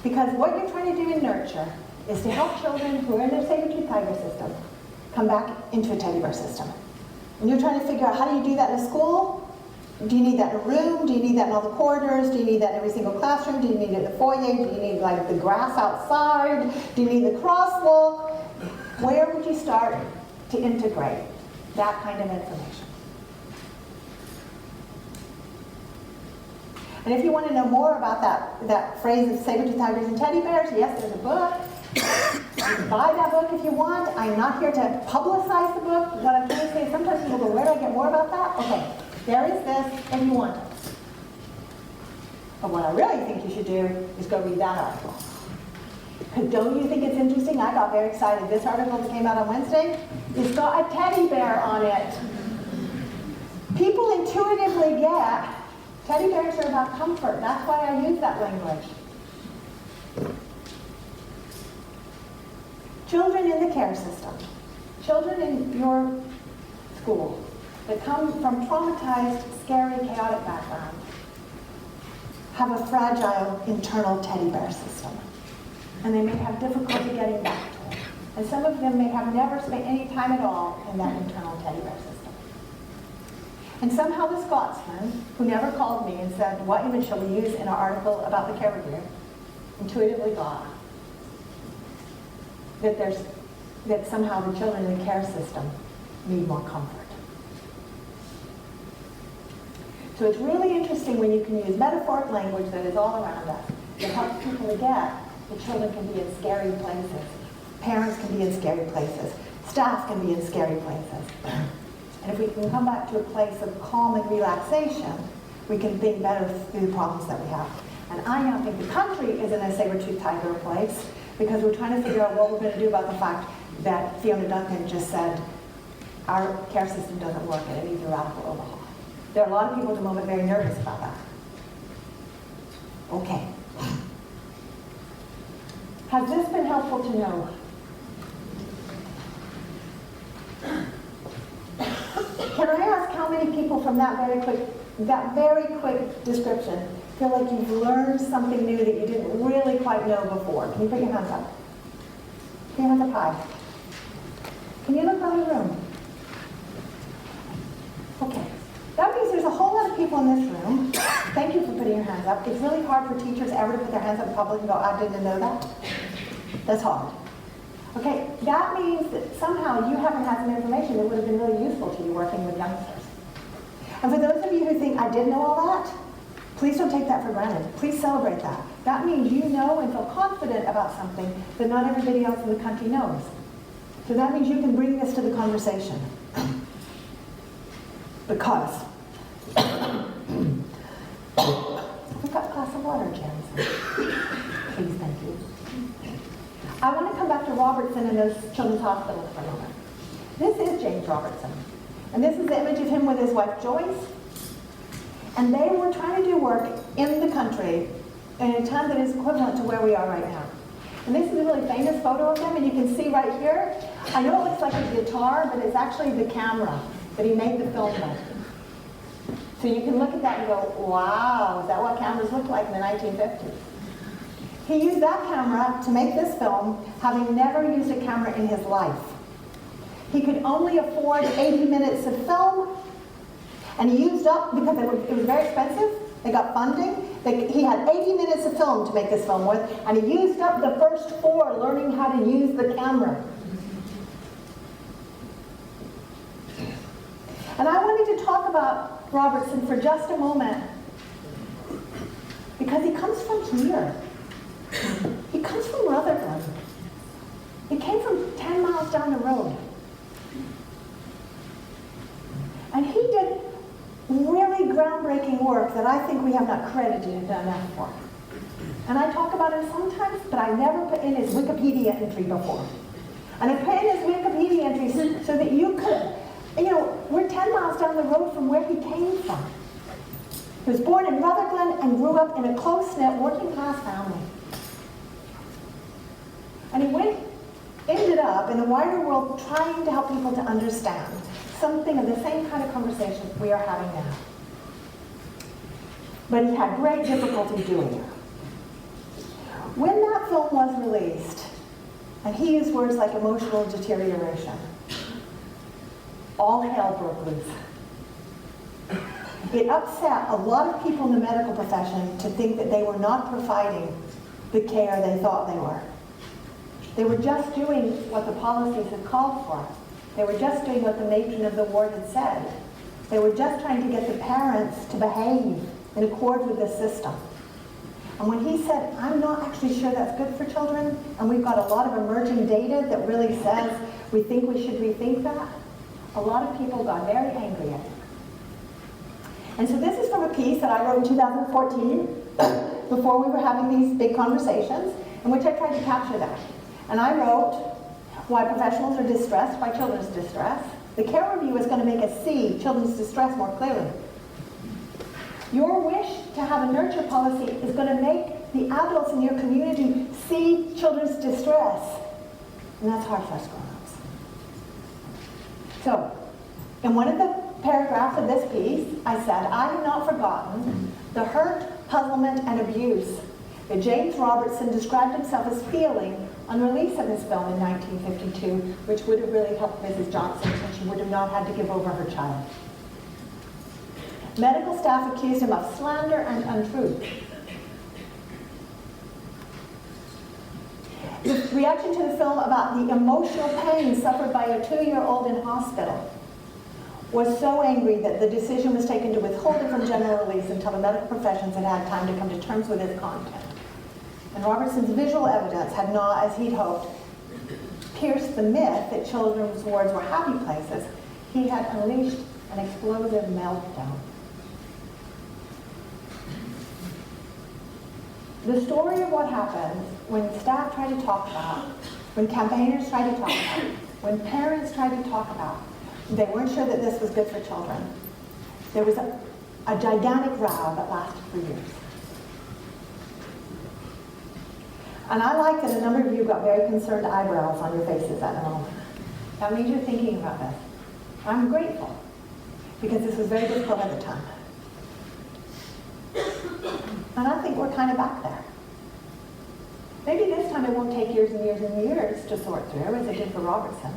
Because what you're trying to do in nurture is to help children who are in their saber-tooth tiger system come back into a teddy bear system. And you're trying to figure out, how do you do that in a school? Do you need that in a room? Do you need that in all the corridors? Do you need that in every single classroom? Do you need it in the foyer? Do you need like the grass outside? Do you need the crosswalk? Where would you start to integrate that kind of information? And if you want to know more about that phrase of saber-toothed tigers and teddy bears, yes, there's a book. You can buy that book if you want. I'm not here to publicize the book. What I'm trying to say is sometimes people go, where do I get more about that? Okay, there is this if you want it. But what I really think you should do is go read that article. Because don't you think it's interesting? I got very excited. This article that came out on Wednesday, it's got a teddy bear on it. People intuitively get teddy bears are about comfort. That's why I use that language. Children in the care system, children in your school that come from traumatized, scary, chaotic backgrounds have a fragile internal teddy bear system. And they may have difficulty getting back to it. And some of them may have never spent any time at all in that internal teddy bear system. And somehow the Scotsman, who never called me and said, what image shall we use in our article about the care review, intuitively got that somehow the children in the care system need more comfort. So it's really interesting when you can use metaphoric language that is all around us that helps people to get the children can be in scary places, parents can be in scary places, staff can be in scary places. And if we can come back to a place of calm and relaxation, we can think better through the problems that we have. And I now think the country is in a saber-toothed tiger place because we're trying to figure out what we're going to do about the fact that Fiona Duncan just said our care system doesn't work and it needs a radical overhaul. There are a lot of people at the moment very nervous about that. Okay. Has this been helpful to know? Can I ask how many people from that very quick description feel like you've learned something new that you didn't really quite know before? Can you put your hands up? Put your hands up high. Can you look around the room? Okay. That means there's a whole lot of people in this room. Thank you for putting your hands up. It's really hard for teachers ever to put their hands up in public and go, I didn't know that. That's hard. Okay, that means that somehow you haven't had some information that would have been really useful to you working with youngsters. And for those of you who think, I did know all that, please don't take that for granted. Please celebrate that. That means you know and feel confident about something that not everybody else in the country knows. So that means you can bring this to the conversation. Because we've got a glass of water, Jansen. Please, thank you. I want to come back to Robertson and those children's hospitals for a moment. This is James Robertson. And this is the image of him with his wife Joyce. And they were trying to do work in the country in a time that is equivalent to where we are right now. And this is a really famous photo of them, and you can see right here, I know it looks like a guitar, but it's actually the camera that he made the film with. So you can look at that and go, wow, is that what cameras looked like in the 1950s? He used that camera to make this film, having never used a camera in his life. He could only afford 80 minutes of film, and he used up, because it was very expensive, they got funding, he had 80 minutes of film to make this film with, and he used up the first 4 learning how to use the camera. And I wanted to talk about Robertson for just a moment, because he comes from here. He comes from Rutherglen. He came from 10 miles down the road. And he did really groundbreaking work that I think we have not credited him enough for. And I talk about him sometimes, but I never put in his Wikipedia entry before. And I put in his Wikipedia entry so that you could, we're 10 miles down the road from where he came from. He was born in Rutherglen and grew up in a close-knit, working-class family. And he ended up in the wider world trying to help people to understand something of the same kind of conversation we are having now. But he had great difficulty doing it. When that film was released, and he used words like emotional deterioration, all hell broke loose. It upset a lot of people in the medical profession to think that they were not providing the care they thought they were. They were just doing what the policies had called for. They were just doing what the matron of the ward had said. They were just trying to get the parents to behave in accord with the system. And when he said, I'm not actually sure that's good for children, and we've got a lot of emerging data that really says we think we should rethink that, a lot of people got very angry at him. And so this is from a piece that I wrote in 2014, before we were having these big conversations, in which I tried to capture that. And I wrote why professionals are distressed by children's distress. The care review is going to make us see children's distress more clearly. Your wish to have a nurture policy is going to make the adults in your community see children's distress. And that's hard for us grown-ups. So, in one of the paragraphs of this piece, I said, I have not forgotten the hurt, puzzlement, and abuse that James Robertson described himself as feeling on release of his film in 1952, which would have really helped Mrs. Johnson, and she would have not had to give over her child. Medical staff accused him of slander and untruth. The reaction to the film about the emotional pain suffered by a 2-year-old in hospital was so angry that the decision was taken to withhold it from general release until the medical professions had had time to come to terms with its content. And Robertson's visual evidence had not, as he'd hoped, pierced the myth that children's wards were happy places. He had unleashed an explosive meltdown. The story of what happens when staff try to talk about, when campaigners try to talk about, when parents try to talk about, they weren't sure that this was good for children. There was a gigantic row that lasted for years. And I like that a number of you got very concerned eyebrows on your faces at the moment. That means you're thinking about this. I'm grateful, because this was very difficult at the time. And I think we're kind of back there. Maybe this time it won't take years and years and years to sort through, as it did for Robertson.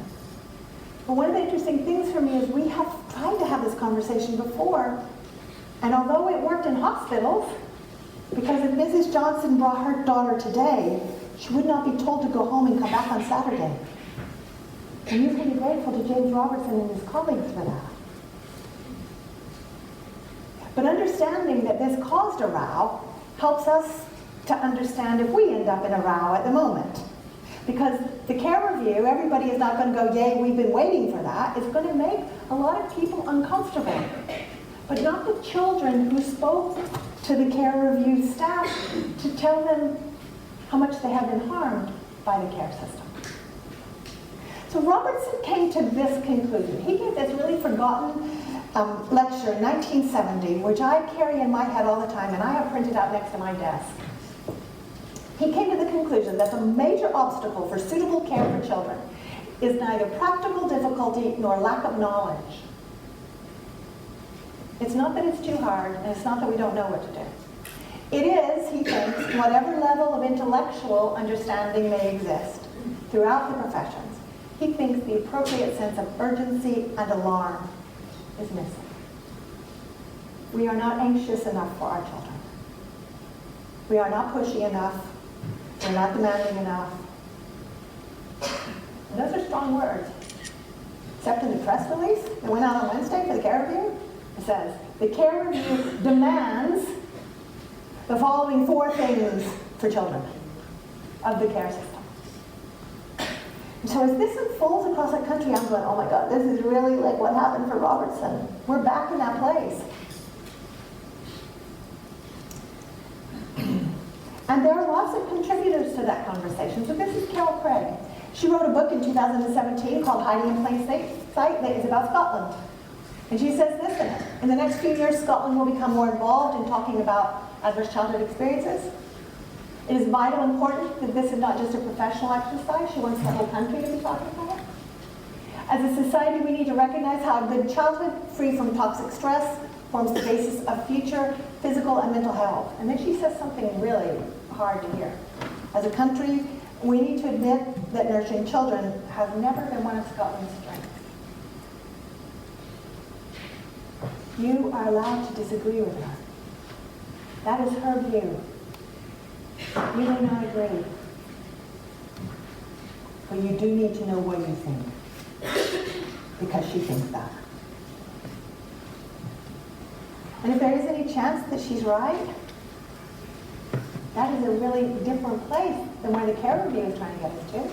But one of the interesting things for me is we have tried to have this conversation before, and although it worked in hospitals, because if Mrs. Johnson brought her daughter today, she would not be told to go home and come back on Saturday. And you can be grateful to James Robertson and his colleagues for that. But understanding that this caused a row helps us to understand if we end up in a row at the moment. Because the care review, everybody is not going to go, yay, we've been waiting for that. It's going to make a lot of people uncomfortable. But not the children who spoke to the care review staff to tell them how much they have been harmed by the care system. So Robertson came to this conclusion. He gave this really forgotten lecture in 1970, which I carry in my head all the time, and I have printed out next to my desk. He came to the conclusion that the major obstacle for suitable care for children is neither practical difficulty nor lack of knowledge. It's not that it's too hard, and it's not that we don't know what to do. It is, he thinks, whatever level of intellectual understanding may exist throughout the professions, he thinks the appropriate sense of urgency and alarm is missing. We are not anxious enough for our children. We are not pushy enough. We're not demanding enough. And those are strong words. Except in the press release that went out on Wednesday for the care review, it says, the care review demands the following 4 things for children of the care system. And so as this unfolds across our country, I'm going, oh my God, this is really like what happened for Robertson. We're back in that place. And there are lots of contributors to that conversation. So this is Carol Craig. She wrote a book in 2017 called Hiding in Plain Sight that is about Scotland. And she says this in it. In the next few years, Scotland will become more involved in talking about adverse childhood experiences. It is vital and important that this is not just a professional exercise. She wants the whole country to be talking about it. As a society, we need to recognize how a good childhood, free from toxic stress, forms the basis of future physical and mental health. And then she says something really hard to hear. As a country, we need to admit that nurturing children has never been one of Scotland's strengths. You are allowed to disagree with her. That is her view. You may not agree. but you do need to know what you think, because she thinks that. And if there is any chance that she's right, that is a really different place than where the care review is trying to get us to.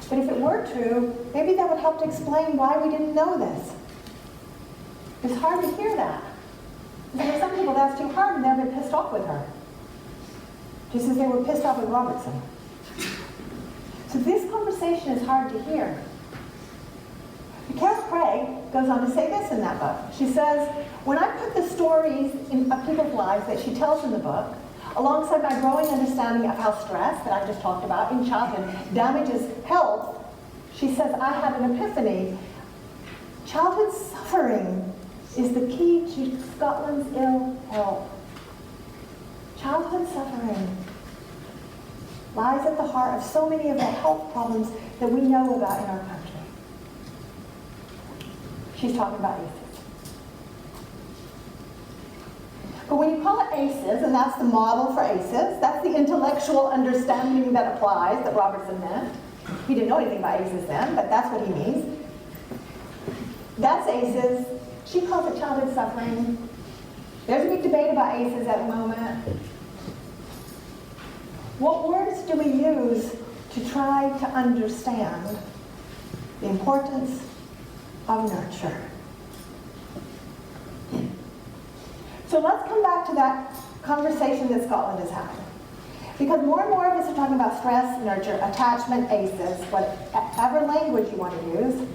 But if it were true, maybe that would help to explain why we didn't know this. It's hard to hear that. There are some people that's too hard and they'll get pissed off with her. Just as they were pissed off with Robertson. So this conversation is hard to hear. Carol Craig goes on to say this in that book. She says, when I put the stories of people's lives that she tells in the book, alongside my growing understanding of how stress, that I've just talked about, in childhood damages health, she says, I had an epiphany. Childhood suffering is the key to Scotland's ill health. Childhood suffering lies at the heart of so many of the health problems that we know about in our country. She's talking about ACEs. But when you call it ACEs, and that's the model for ACEs, that's the intellectual understanding that applies, that Robertson meant. He didn't know anything about ACEs then, but that's what he means. That's ACEs. She calls it childhood suffering. There's a big debate about ACEs at the moment. What words do we use to try to understand the importance of nurture? So let's come back to that conversation that Scotland is having. Because more and more of us are talking about stress, nurture, attachment, ACEs, whatever language you want to use.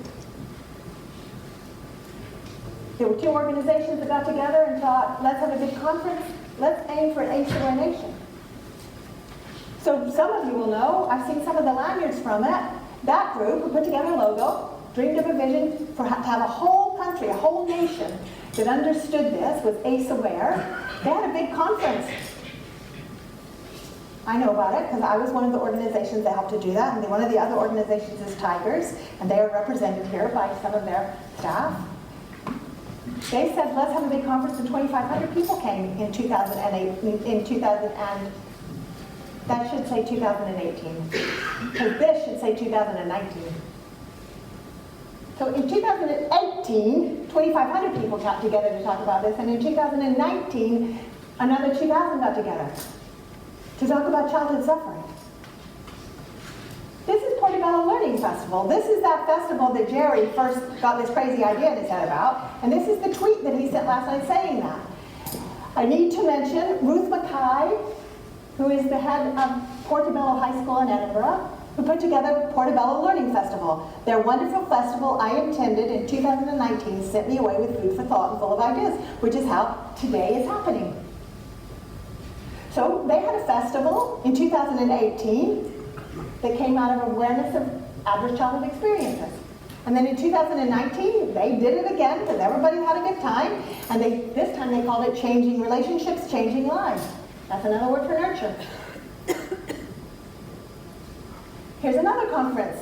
There were two organizations that got together and thought, let's have a big conference, let's aim for an ACE-aware nation. So some of you will know, I've seen some of the lanyards from it. That group who put together a logo, dreamed of a vision to have a whole country, a whole nation that understood this, was ACE-aware. They had a big conference. I know about it because I was one of the organizations that helped to do that, and one of the other organizations is Tigers, and they are represented here by some of their staff. They said, let's have a big conference, and 2,500 people came in 2008, that should say 2018, because this should say 2019. So in 2018, 2,500 people got together to talk about this, and in 2019, another 2,000 got together to talk about childhood suffering. This is Portobello Learning Festival. This is that festival that Jerry first got this crazy idea in his head about, and this is the tweet that he sent last night saying that. I need to mention Ruth Mackay, who is the head of Portobello High School in Edinburgh, who put together Portobello Learning Festival. Their wonderful festival I attended in 2019 sent me away with food for thought and full of ideas, which is how today is happening. So they had a festival in 2018 that came out of awareness of adverse childhood experiences. And then in 2019, they did it again because everybody had a good time, and this time they called it Changing Relationships, Changing Lives. That's another word for nurture. Here's another conference.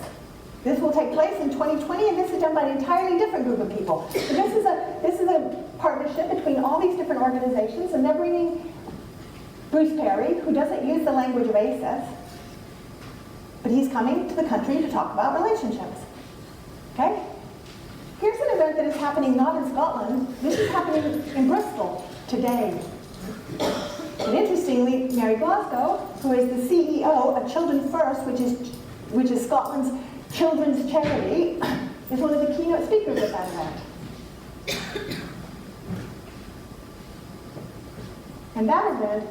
This will take place in 2020, and this is done by an entirely different group of people. So this is a partnership between all these different organizations, and they're bringing Bruce Perry, who doesn't use the language of ACEs, but he's coming to the country to talk about relationships. Okay? Here's an event that is happening not in Scotland. This is happening in Bristol today. And interestingly, Mary Glasgow, who is the CEO of Children First, which is Scotland's children's charity, is one of the keynote speakers at that event. And that event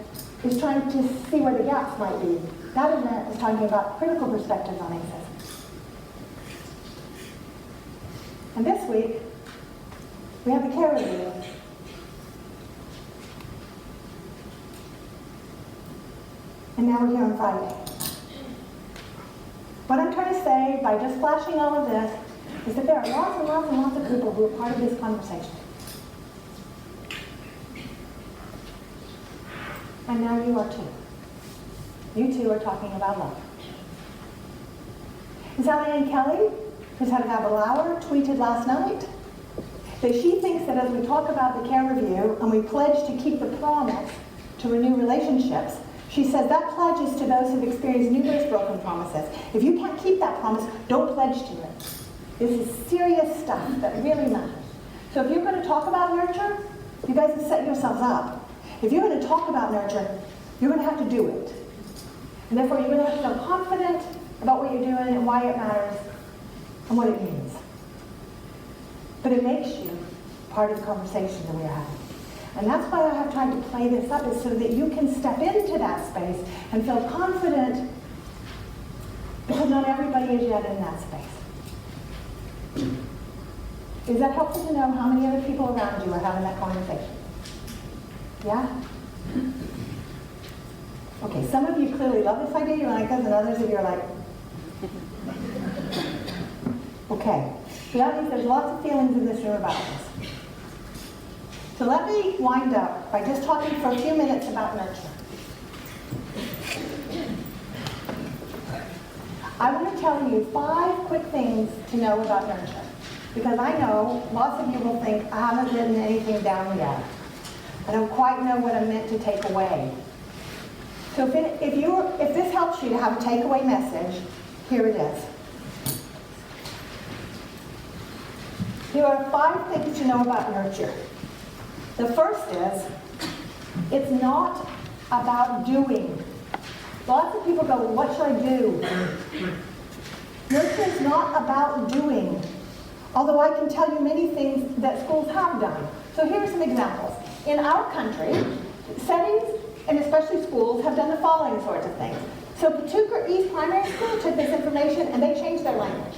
is trying to see where the gaps might be. That event is talking about critical perspectives on ACEs. And this week, we have the care review. And now we're here on Friday. What I'm trying to say by just flashing all of this is that there are lots and lots and lots of people who are part of this conversation. And now you are too. You too are talking about love. And Sally Ann Kelly, who's head of Aberlour, tweeted last night that she thinks that as we talk about the care review and we pledge to keep the promise to renew relationships, She says that pledge is to those who've experienced numerous broken promises. If you can't keep that promise, don't pledge to it. This is serious stuff that really matters. So if you're going to talk about nurture, you guys have set yourselves up. If you're going to talk about nurture, you're going to have to do it. And therefore, you're going to have to feel confident about what you're doing and why it matters and what it means. But it makes you part of the conversation that we're having. And that's why I have tried to play this up, is so that you can step into that space and feel confident, because not everybody is yet in that space. Is that helpful to know how many other people around you are having that conversation? Yeah? Okay, some of you clearly love this idea, you like this, and others of you are like, okay. So that means there's lots of feelings in this room about this. So let me wind up by just talking for a few minutes about nurture. I want to tell you 5 quick things to know about nurture, because I know lots of you will think, I haven't written anything down yet. I don't quite know what I'm meant to take away. So if this helps you to have a takeaway message, here it is. Here are 5 things to know about nurture. The first is, it's not about doing. Lots of people go, what should I do? Nurture is not about doing, although I can tell you many things that schools have done. So here are some examples. In our country, settings, and especially schools, have done the following sorts of things. So Patuca East Primary School took this information and they changed their language.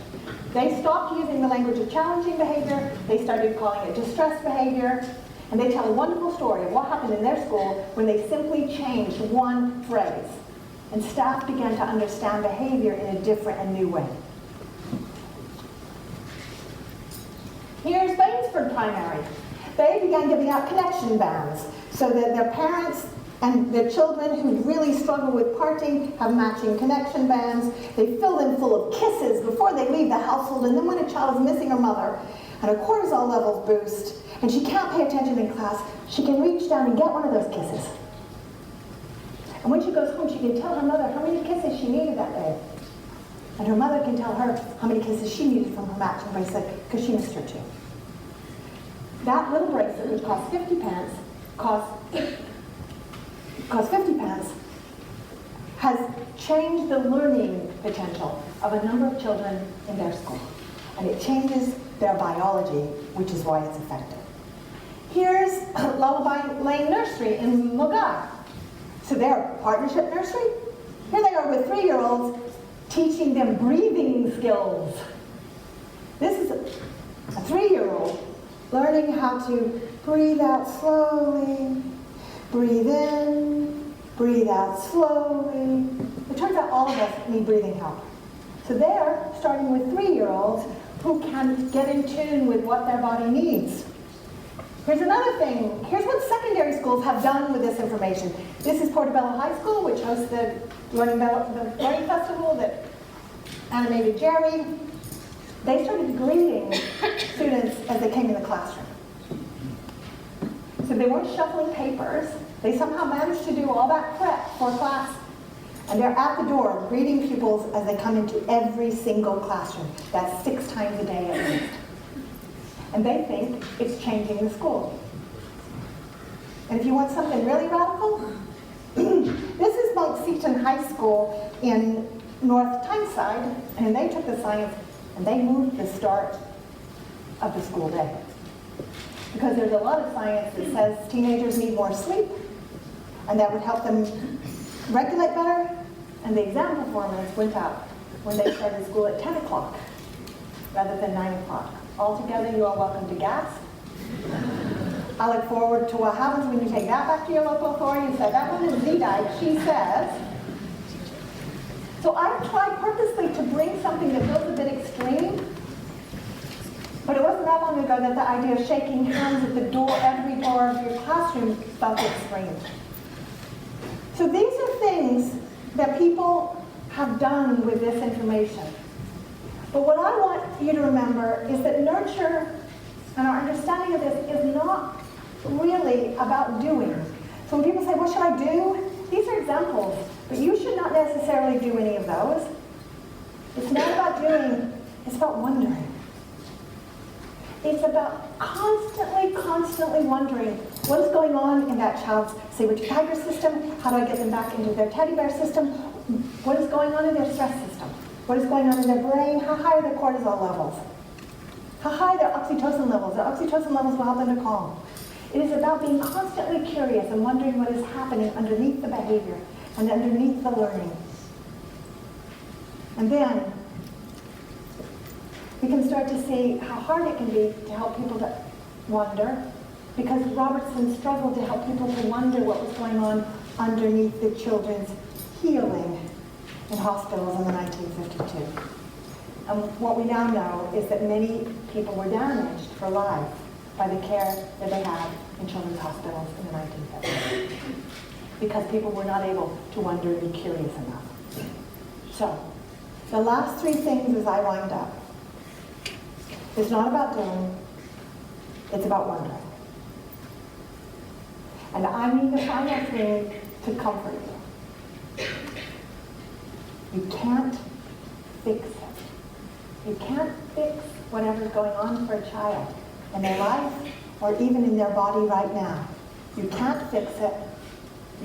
They stopped using the language of challenging behavior, they started calling it distress behavior, and they tell a wonderful story of what happened in their school when they simply changed one phrase. And staff began to understand behavior in a different and new way. Here's Bainsford Primary. They began giving out connection bands so that their parents and their children who really struggle with parting have matching connection bands. They fill them full of kisses before they leave the household, and then when a child is missing her mother and her cortisol levels boost and she can't pay attention in class, she can reach down and get one of those kisses. And when she goes home, she can tell her mother how many kisses she needed that day. And her mother can tell her how many kisses she needed from her matching bracelet, because she missed her too. That little bracelet, which cost 50 pence, cost 50 pence, has changed the learning potential of a number of children in their school. And it changes their biology, which is why it's effective. Here's Lullaby Lane Nursery in Mulgai. So they're a partnership nursery. Here they are with 3-year-olds, teaching them breathing skills. This is a 3-year-old learning how to breathe out slowly, breathe in, breathe out slowly. It turns out all of us need breathing help. So they're starting with 3-year-olds who can get in tune with what their body needs. Here's another thing. Here's what secondary schools have done with this information. This is Portobello High School, which hosts the Learning Festival that animated Jerry. They started greeting students as they came in the classroom. So they weren't shuffling papers. They somehow managed to do all that prep for class. And they're at the door greeting pupils as they come into every single classroom. That's 6 times a day at least. And they think it's changing the school. And if you want something really radical, this is Monk Seton High School in North Tyneside, and they took the science and they moved the start of the school day. Because there's a lot of science that says teenagers need more sleep, and that would help them regulate better, and the exam performance went up when they started school at 10 o'clock rather than 9 o'clock. Altogether, you are welcome to GAS. I look forward to what happens when you take that back to your local authority and say, that one is Z-Dyke, she says. So I've tried purposely to bring something that feels a bit extreme, but it wasn't that long ago that the idea of shaking hands at the door, every door of your classroom, felt extreme. So these are things that people have done with this information. But what I want you to remember is that nurture and our understanding of this is not really about doing. So when people say, what should I do? these are examples, but you should not necessarily do any of those. It's not about doing, it's about wondering. It's about constantly wondering what is going on in that child's saber-tooth-tiger system, how do I get them back into their teddy bear system, what is going on in their stress system, what is going on in their brain, how high are their cortisol levels, how high are their oxytocin levels. Their oxytocin levels will help them to calm. It is about being constantly curious and wondering what is happening underneath the behavior and underneath the learning. And then we can start to see how hard it can be to help people to wonder, because Robertson struggled to help people to wonder what was going on underneath the children's healing in hospitals in the 1952. And what we now know is that many people were damaged for life by the care that they had in children's hospitals in the 1950s, because people were not able to wonder and be curious enough. So, the last three things as I wind up. It's not about doing, it's about wondering. And I mean the final thing to comfort you. You can't fix it. You can't fix whatever's going on for a child in their life or even in their body right now. You can't fix it.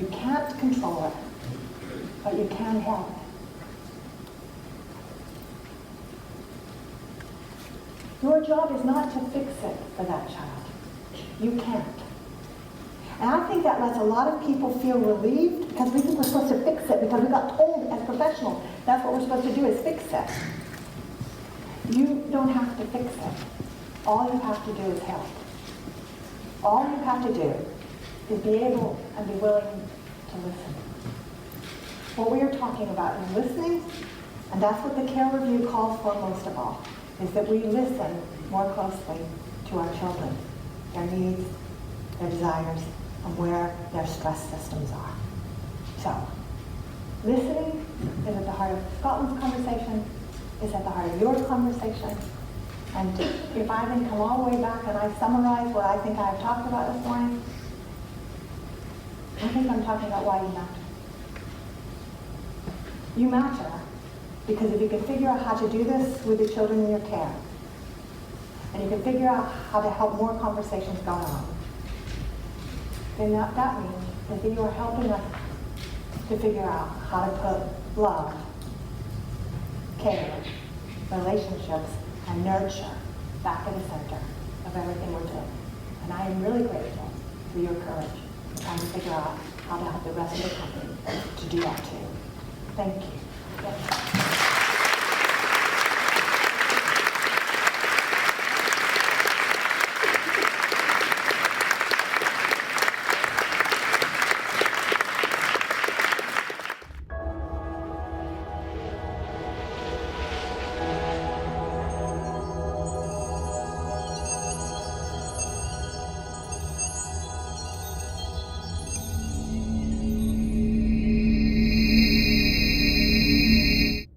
You can't control it. But you can help. Your job is not to fix it for that child. You can't. And I think that lets a lot of people feel relieved, because we think we're supposed to fix it, because we got told as professionals that's what we're supposed to do is fix it. You don't have to fix it. All you have to do is help. All you have to do is be able and be willing to listen. What we are talking about is listening, and that's what the care review calls for most of all, is that we listen more closely to our children, their needs, their desires, and where their stress systems are. So, listening is at the heart of Scotland's conversation, is at the heart of your conversation, and if I then come all the way back and I summarize what I think I've talked about this morning, I think I'm talking about why you matter. You matter because if you can figure out how to do this with the children in your care, and you can figure out how to help more conversations going on, then that means that you are helping us to figure out how to put love, care, relationships, and nurture back in the center of everything we're doing. And I am really grateful for your courage in trying to figure out how to help the rest of the company to do that too. Thank you.